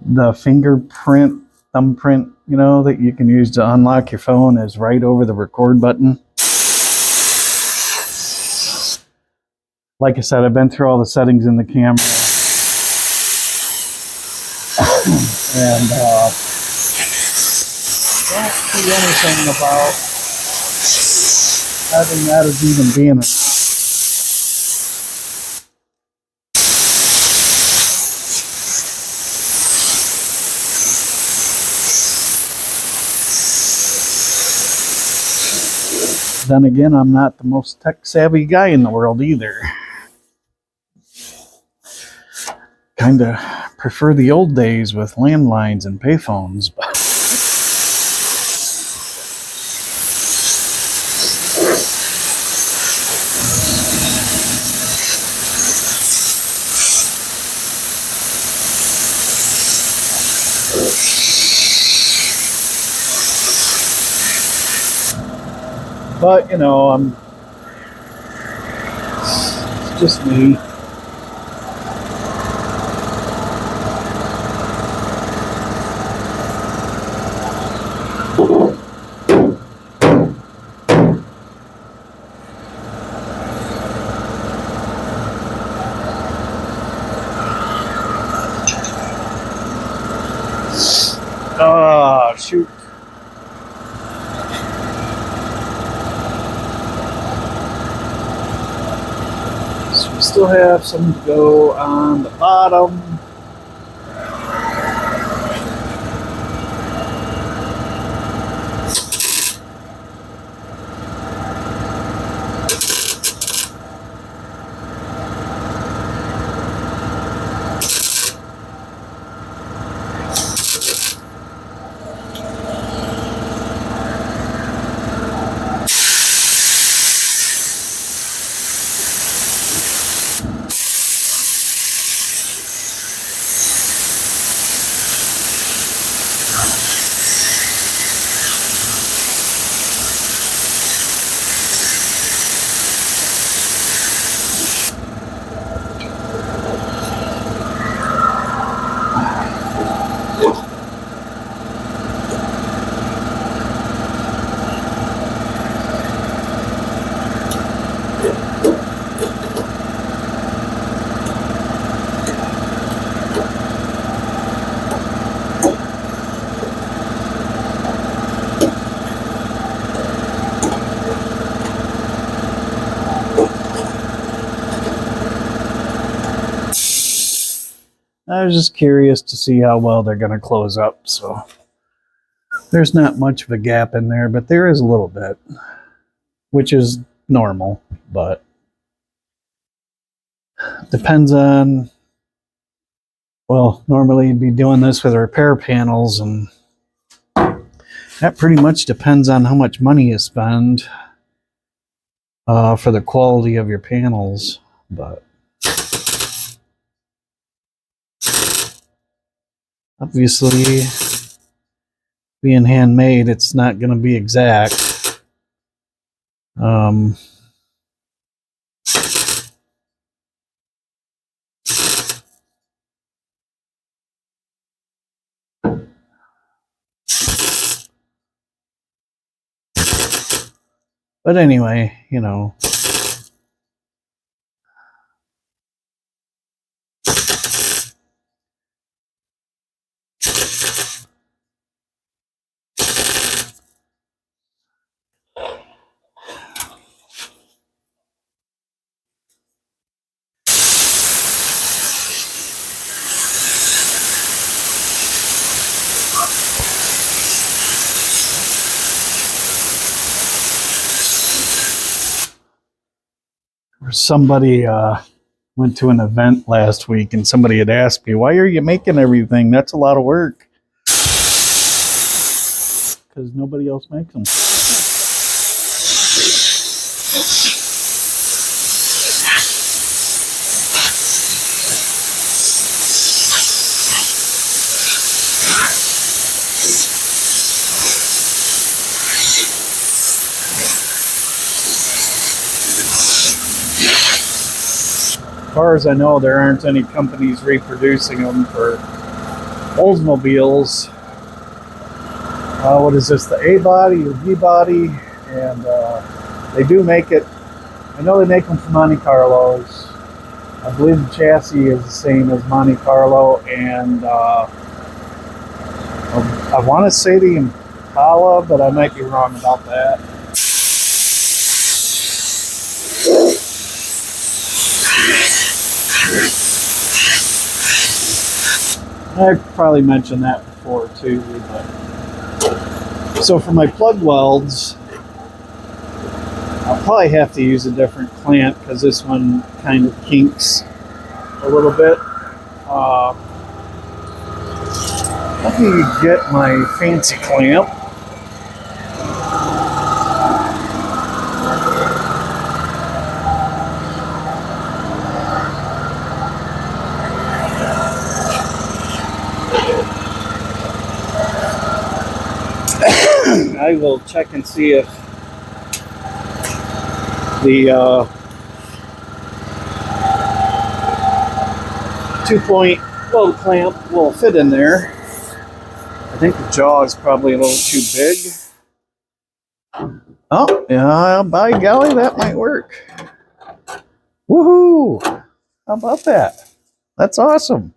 the fingerprint, thumbprint, that you can use to unlock your phone is right over the record button. Like I said, I've been through all the settings in the camera, and don't see anything about having that as even being an option. Then again, I'm not the most tech-savvy guy in the world either. Kind of prefer the old days with landlines and payphones. But, it's just me. Oh, shoot. So we still have some to go on the bottom. I was just curious to see how well they're going to close up. So there's not much of a gap in there, but there is a little bit, which is normal, but depends on, well, normally you'd be doing this with repair panels, and that pretty much depends on how much money you spend for the quality of your panels. But obviously, being handmade, it's not going to be exact. But anyway, Somebody went to an event last week and somebody had asked me, why are you making everything? That's a lot of work. Because nobody else makes them. As far as I know, there aren't any companies reproducing them for Oldsmobiles. What is this, the A body or B body? And they do make it. I know they make them for Monte Carlos. I believe the chassis is the same as Monte Carlo, and I want to say the Impala, but I might be wrong about that. I probably mentioned that before too, but so for my plug welds, I'll probably have to use a different clamp because this one kind of kinks a little bit. Let me get my fancy clamp. I will check and see if the 2-point weld clamp will fit in there. I think the jaw is probably a little too big. Oh, yeah, by golly, that might work. Woohoo! How about that? That's awesome.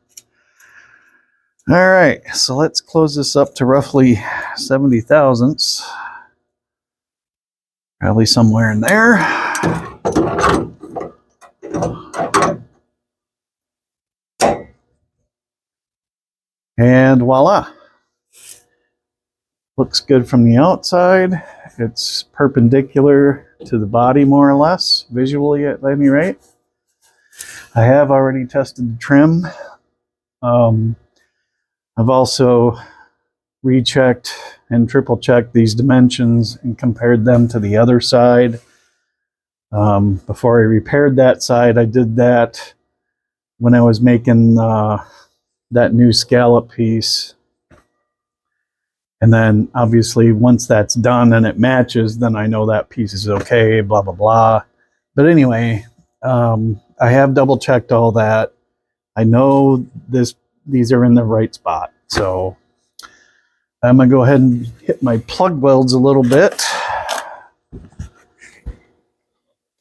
All right, so let's close this up to roughly 70 thousandths. Probably somewhere in there. And voila. Looks good from the outside. It's perpendicular to the body more or less, visually at any rate. I have already tested the trim. I've also rechecked and triple checked these dimensions and compared them to the other side. Before I repaired that side, I did that when I was making that new scallop piece. And then obviously once that's done and it matches, then I know that piece is okay, blah, blah, blah. But anyway, I have double checked all that. I know these are in the right spot. So I'm gonna go ahead and hit my plug welds a little bit.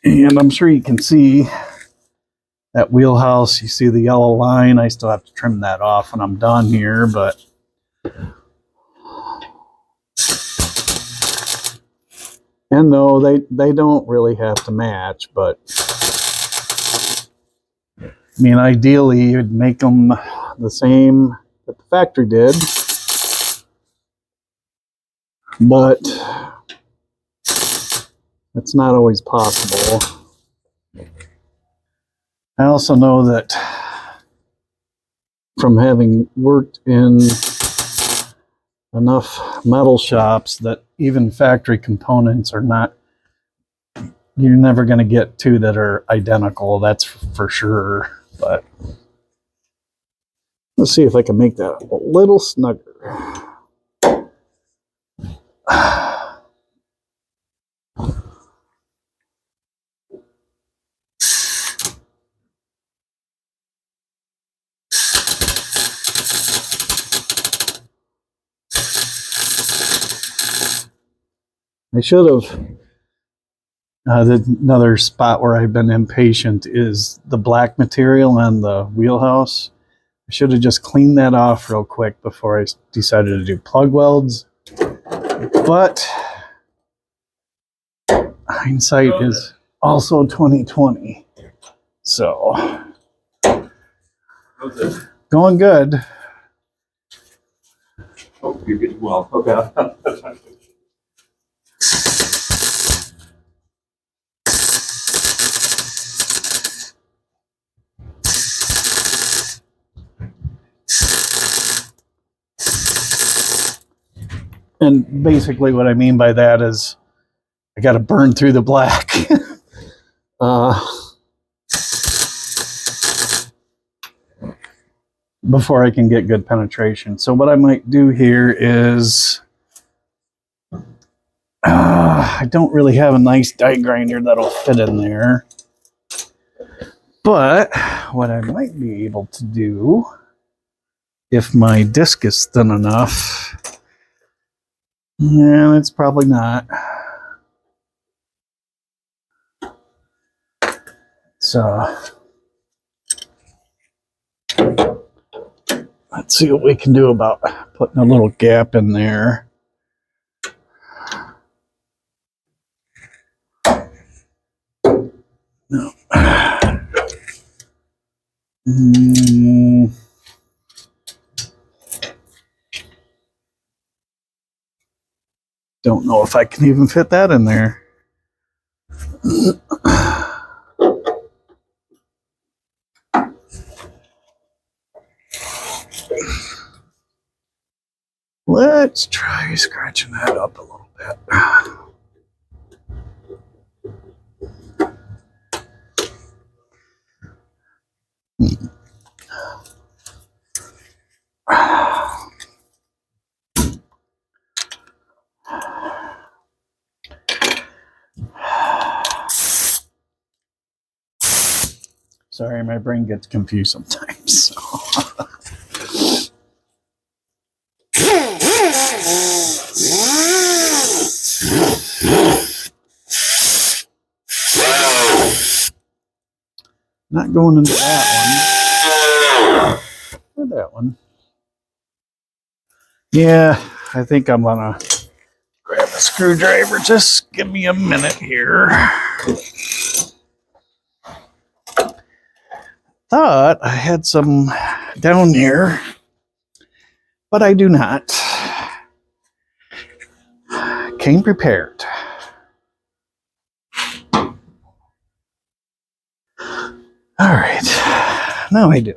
And I'm sure you can see that wheelhouse. You see the yellow line. I still have to trim that off when I'm done here, but and no, they don't really have to match, but I mean, ideally you'd make them the same that the factory did, but it's not always possible. I also know that from having worked in enough metal shops that even factory components are not, you're never going to get two that are identical, that's for sure. But let's see if I can make that a little snugger. I should have. Another spot where I've been impatient is the black material on the wheelhouse. I should have just cleaned that off real quick before I decided to do plug welds. But hindsight is also 2020. So How's it? going good. Oh, you're getting well. Okay. And basically what I mean by that is I got to burn through the black. Before I can get good penetration. So what I might do here is I don't really have a nice die grinder that'll fit in there. But what I might be able to do, if my disc is thin enough, yeah, it's probably not. So let's see what we can do about putting a little gap in there. No. Don't know if I can even fit that in there. Let's try scratching that up a little bit. Sorry, my brain gets confused sometimes. So. Not going into that one. Or that one. Yeah, I think I'm gonna grab a screwdriver. Just give me a minute here. Thought I had some down here, but I do not. Came prepared. All right, now I do.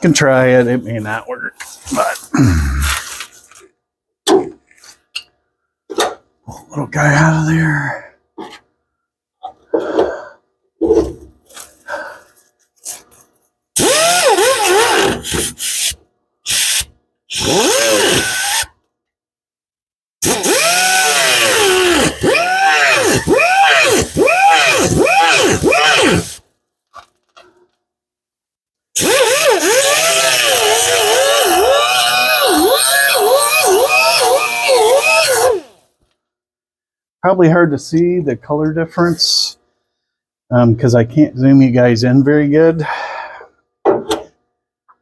Can try it. It may not work, but little guy out of there. Probably hard to see the color difference because I can't zoom you guys in very good.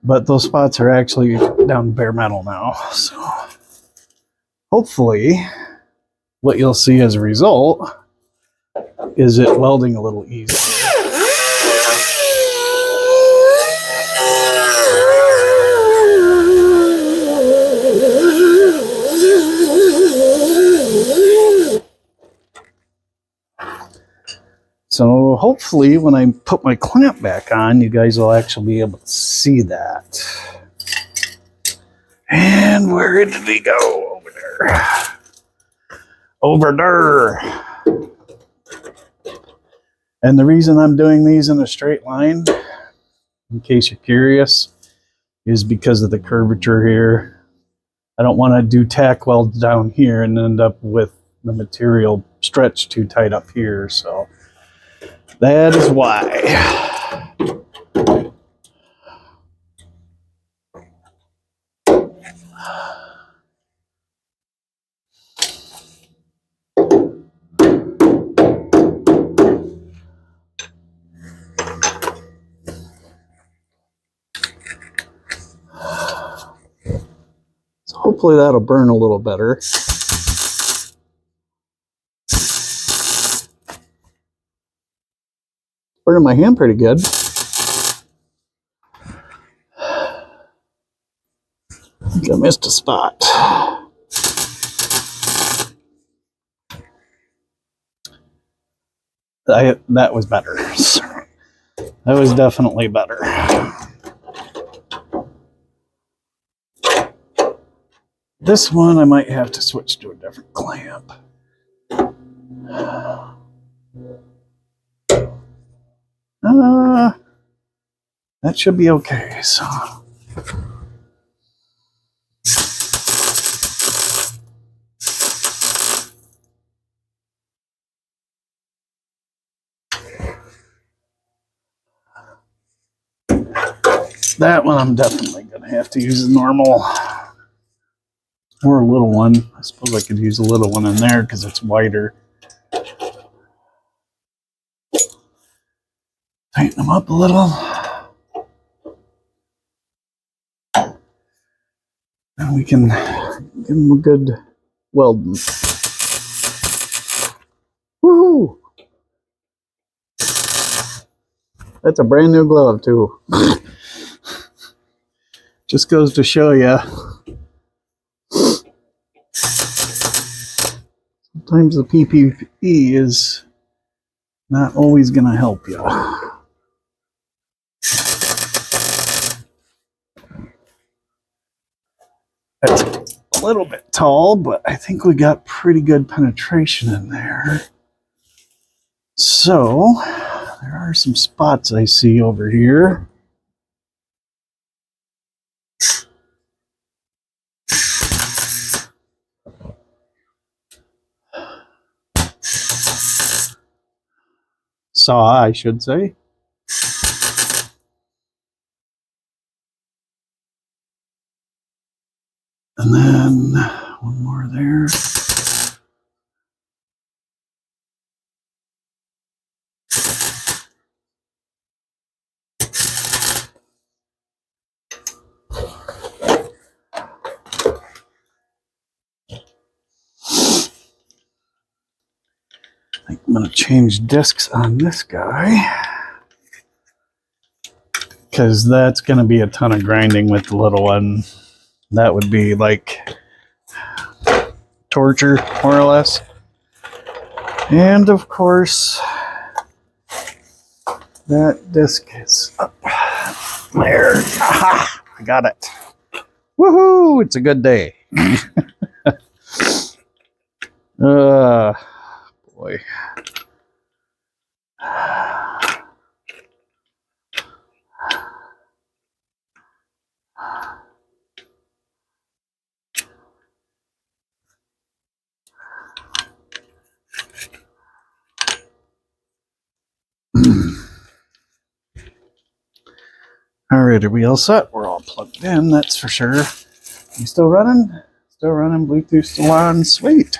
But those spots are actually down to bare metal now. So hopefully what you'll see as a result is it welding a little easier. So hopefully when I put my clamp back on, you guys will actually be able to see that. And where did he go? Over there. Over there. And the reason I'm doing these in a straight line, in case you're curious, is because of the curvature here. I don't want to do tack weld down here and end up with the material stretched too tight up here. So that is why. So hopefully that'll burn a little better. burning my hand pretty good. I think I missed a spot. That was better. That was definitely better. This one I might have to switch to a different clamp. That should be okay. So that one I'm definitely gonna have to use a normal or a little one. I suppose I could use a little one in there because it's wider. Tighten them up a little. And we can give them a good welding. Woohoo! That's a brand new glove too. Just goes to show you. Sometimes the PPE is not always going to help you. That's a little bit tall, but I think we got pretty good penetration in there. So, there are some spots I see over here. Saw, I should say. And then one more there. I think I'm going to change discs on this guy, because that's going to be a ton of grinding with the little one. That would be like torture, more or less. And of course, that disc is up there. Aha! I got it. Woohoo! It's a good day. Boy. All right, are we all set? We're all plugged in, that's for sure. You still running? Still running, Bluetooth still on, sweet.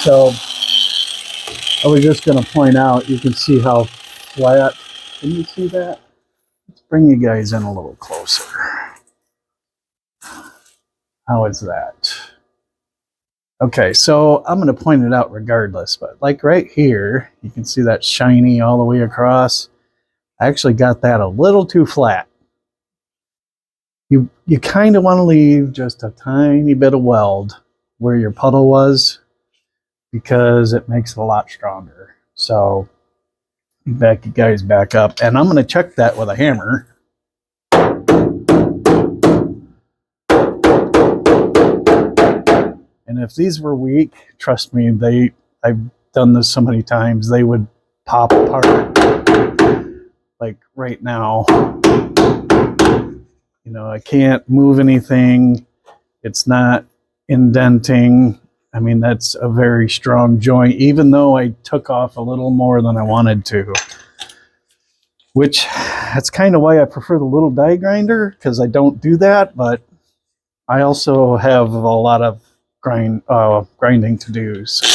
So I was just going to point out, you can see how flat, can you see that? Let's bring you guys in a little closer. How is that? Okay, so I'm going to point it out regardless, but like right here, you can see that shiny all the way across. I actually got that a little too flat. You kind of want to leave just a tiny bit of weld where your puddle was, because it makes it a lot stronger. So back you guys back up, and I'm going to check that with a hammer. And if these were weak, trust me, I've done this so many times, they would pop apart. Like right now, you know, I can't move anything. It's not indenting. I mean, that's a very strong joint, even though I took off a little more than I wanted to. Which, that's kind of why I prefer the little die grinder, because I don't do that, but I also have a lot of grinding to do. So.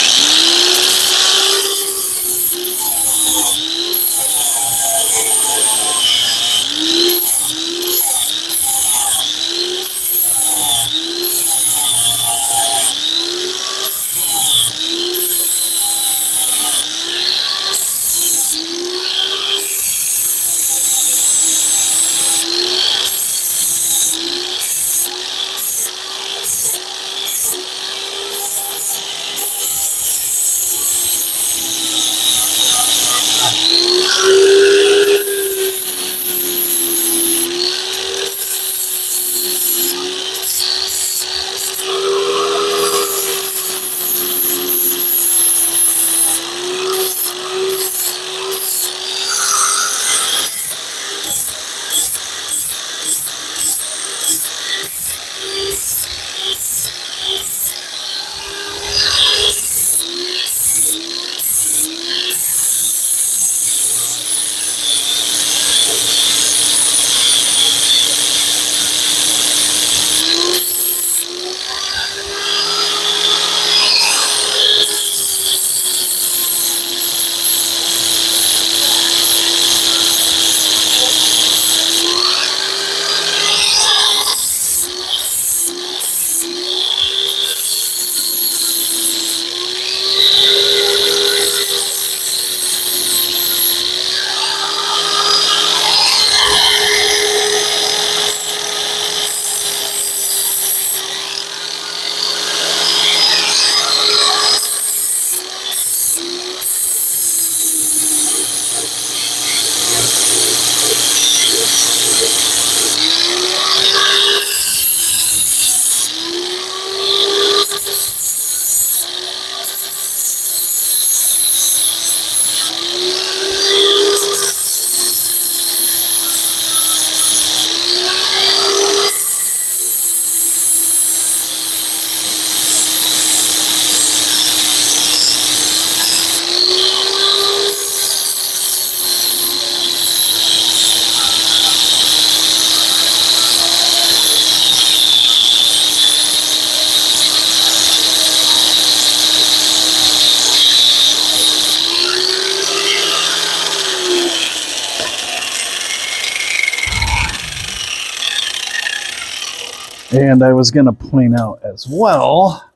And I was going to point out as well,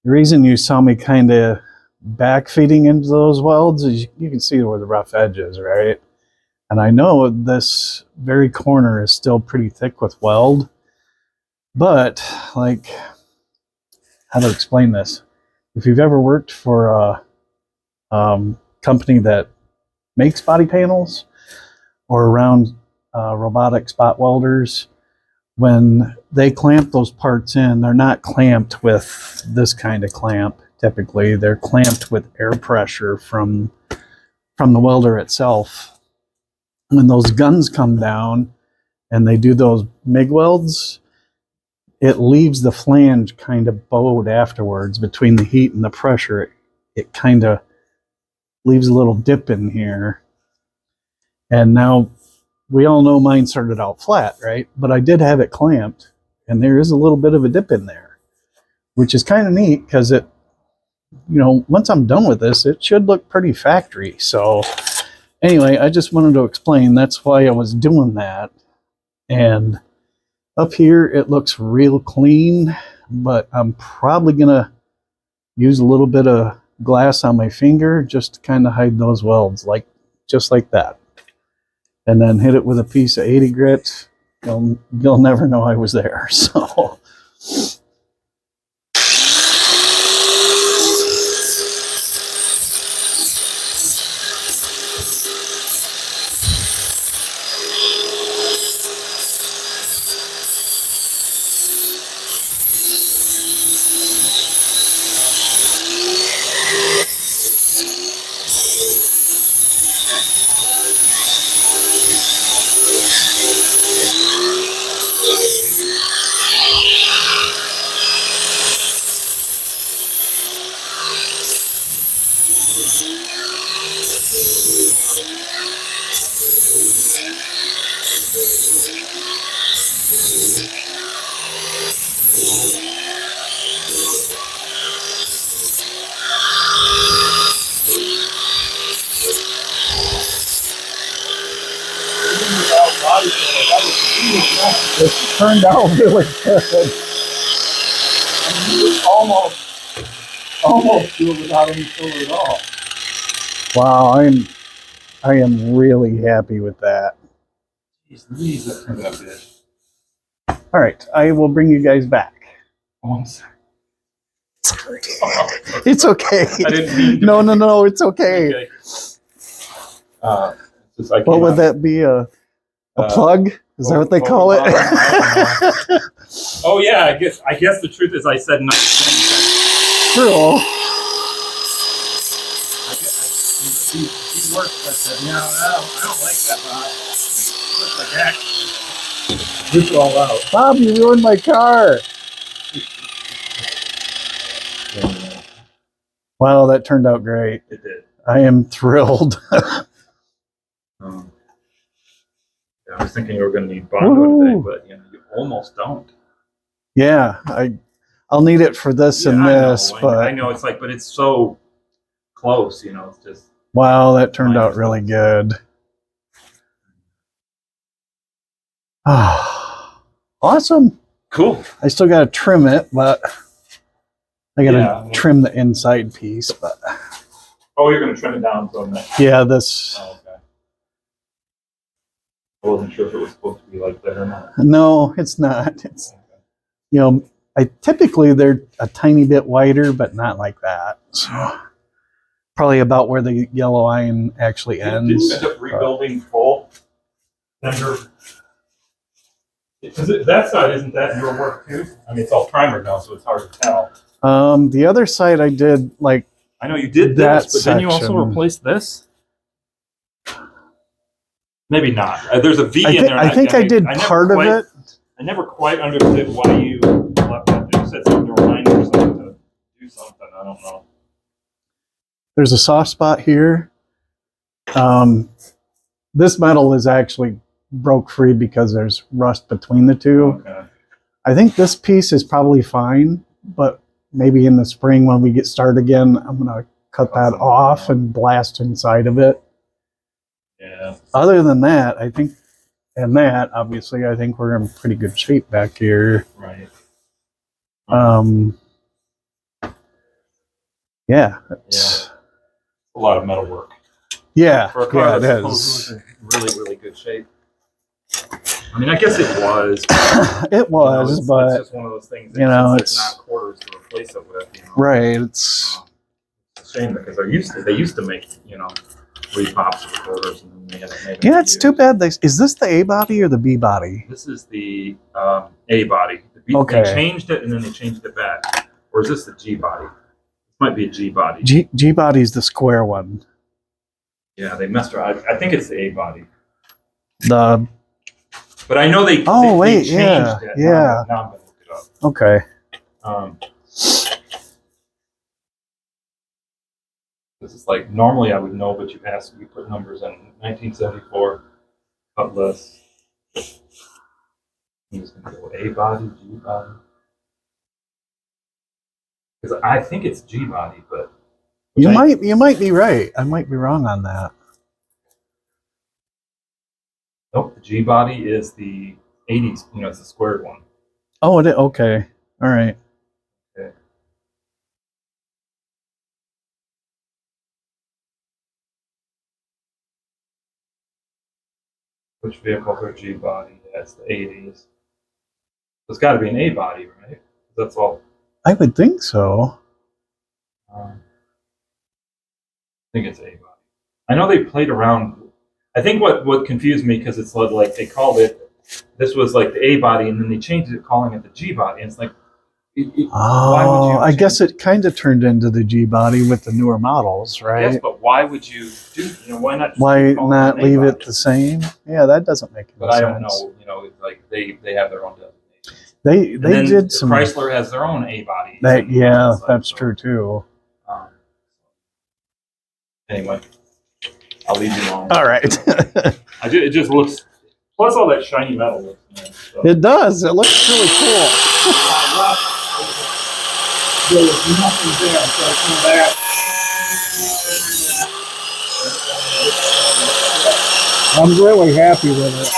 the reason you saw me kind of back feeding into those welds is you can see where the rough edge is, right? And I know this very corner is still pretty thick with weld, but like, how to explain this? If you've ever worked for a company that makes body panels or around robotic spot welders, when they clamp those parts in, they're not clamped with this kind of clamp. Typically, they're clamped with air pressure from the welder itself. When those guns come down and they do those MIG welds, it leaves the flange kind of bowed afterwards between the heat and the pressure. It kind of leaves a little dip in here. And now, we all know mine started out flat, right? But I did have it clamped, and there is a little bit of a dip in there, which is kind of neat because it, you know, once I'm done with this, it should look pretty factory. So Anyway, I just wanted to explain that's why I was doing that. And up here, it looks real clean, but I'm probably going to use a little bit of glass on my finger just to kind of hide those welds, just like that. And then hit it with a piece of 80 grit. You'll never know I was there. So. It turned out really good. Almost do it without any filler at all. Wow, I am really happy with that. Jeez, Louise, that turned out good. All right, I will bring you guys back. Oh, I'm sorry. It's okay. I didn't mean to. No, it's okay. Okay. Just, I What came would out- that be? A plug? Is that what they call it? Oh yeah, I guess the truth is I said nice things. True. He works, but I said, no, I don't like that, Bob. It looks like that. Rip it all out. Bob, you ruined my car. Wow, that turned out great. It did. I am thrilled. I was thinking we were going to need Bondo today, but you almost don't. Yeah, I'll need it for this and this, but I know it's like, but it's so close, it's just. Wow, that turned out really good. Awesome. Cool. I still got to trim it, but I got to Yeah. trim the inside piece. But Oh, you're going to trim it down from that. yeah, this. Oh, okay. I wasn't sure if it was supposed to be like that or not. No, it's not. It's typically they're a tiny bit wider, but not like that. So probably about where the yellow line actually Did ends. you end up rebuilding full? Because that side, isn't that your work too? I mean, it's all primer now, so it's hard to tell. The other side I did I know you did that this, but then you also section. replaced this? Maybe not. There's a V I in think there. I think I did never part of quite- it. I never quite understood why you left that. You said something to remind yourself to do something. I don't know. There's a soft spot here. This metal is actually broke free because there's rust between the two. Okay. I think this piece is probably fine, but maybe in the spring when we get started again, I'm going to cut that off and blast inside of it. Yeah. Other than that, I think we're in pretty good shape back here. Right. Yeah. A lot of metal work. Yeah. For a car Yeah, it that's is. supposed to be in really, really good shape. I mean, I guess it was. It was, it's but just one of those things. you know, it's it's- not quarters to replace it with. right. It's It's a shame because they used to make 3 pops of quarters and then they haven't made. yeah. It's too bad. Is this the A body or the B body? This is the A body. Okay. They changed it and then they changed it back. Or is this the G body? This might be a G body. G body's the square one. Yeah, they messed around. I think it's the A body. But I know they. Oh, they wait, changed yeah, it. yeah. Now I'm gonna look it up. Okay. This is like normally I would know, but you put numbers in 1974 Cutlass. I'm just gonna go A body, G body. Because I think it's G body, but You might be right. I might be wrong on that. Nope, the G body is the 80s. It's the squared one. Oh, okay. All right. Okay. Which vehicles are G body? That's the 80s. It's got to be an A body, right? That's all. I would think so. I think it's A body. I know they played around. I think what confused me because it's like they called it. This was like the A body, and then they changed it, calling it the G body. And it's like, why would you? I guess it kind of turned into the G body with the newer models, right? Yes, but why would you do? Why not? Why not leave it the same? Yeah, that doesn't make any sense. But I don't know. Like they have their own designations. They did some. Chrysler has their own A body. That's true too. Anyway, I'll leave you alone. All right. It just looks. Plus, all that shiny metal looks nice. So. It does. It looks really cool. There was nothing there, so I come back. I'm really happy with it.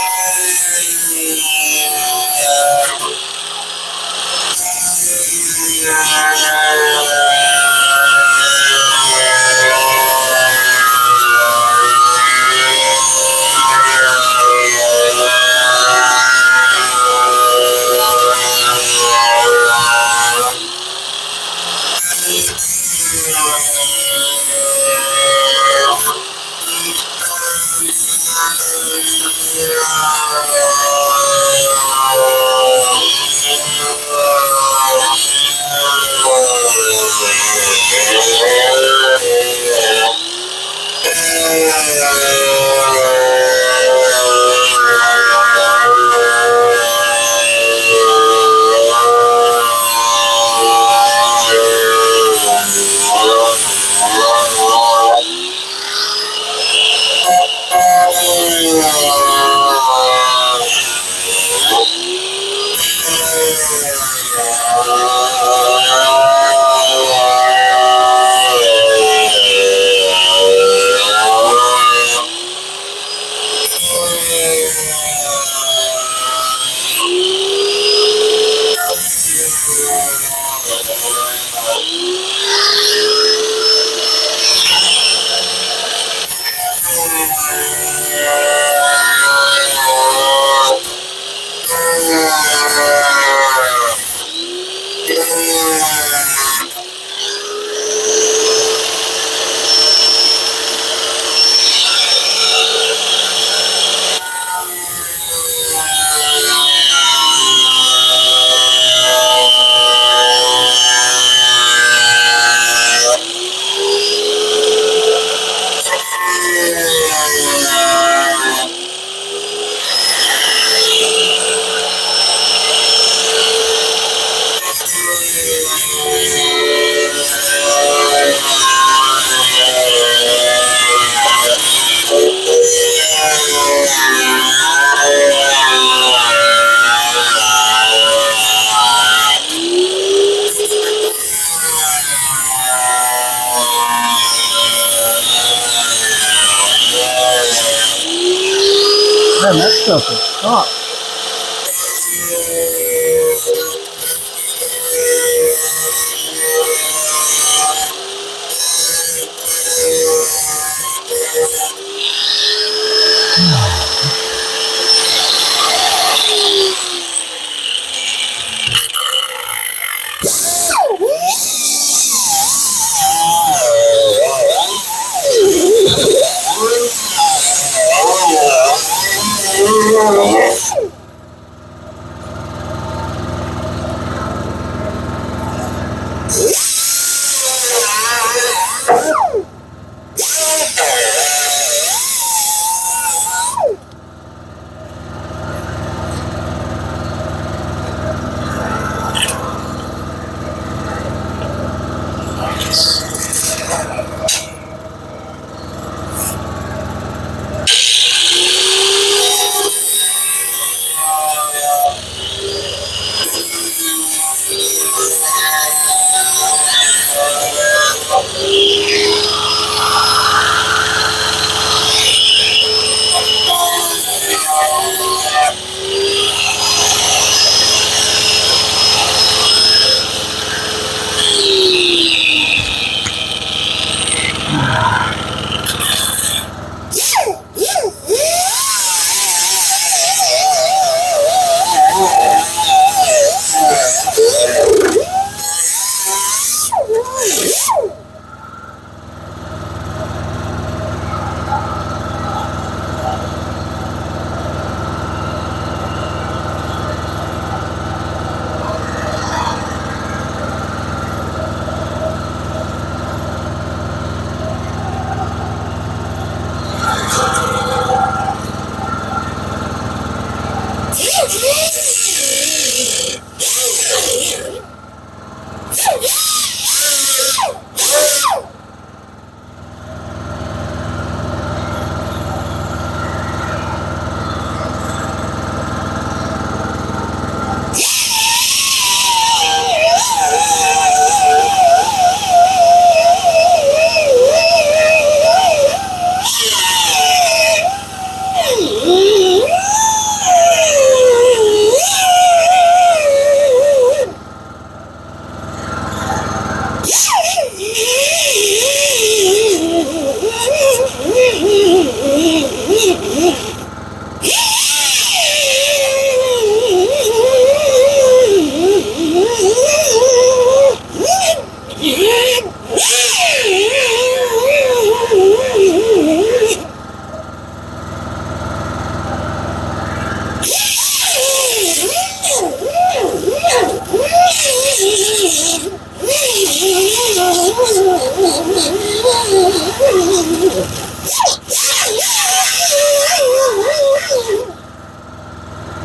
Man, that stuff is tough.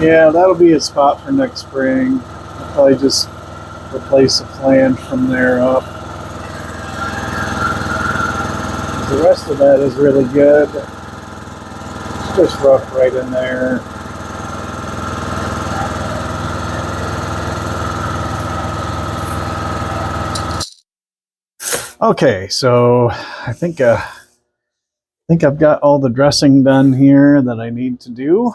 Yeah, that'll be a spot for next spring. I'll probably just replace the flange from there up. The rest of that is really good. It's just rough right in there. Okay, so I think I've got all the dressing done here that I need to do,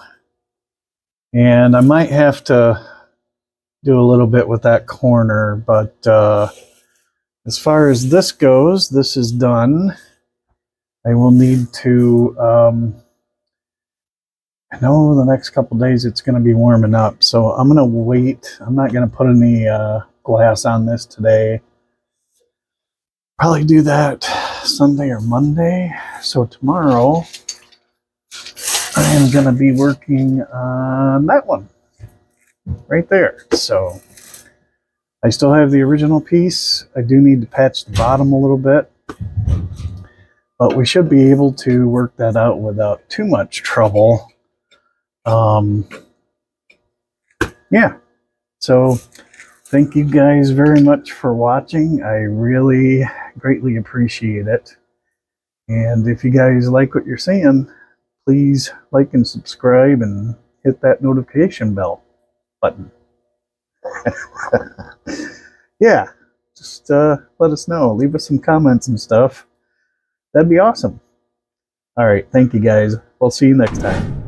and I might have to do a little bit with that corner, but as far as this goes, this is done. I will need to, I know the next couple days it's going to be warming up, so I'm going to wait. I'm not going to put any glass on this today. Probably do that Sunday or Monday. So tomorrow I am going to be working on that one right there. So I still have the original piece. I do need to patch the bottom a little bit, but we should be able to work that out without too much trouble. Yeah, so thank you guys very much for watching. I really greatly appreciate it. And if you guys like what you're seeing, please like and subscribe and hit that notification bell button. Yeah, just let us know. Leave us some comments and stuff. That'd be awesome. All right, thank you guys. We'll see you next time.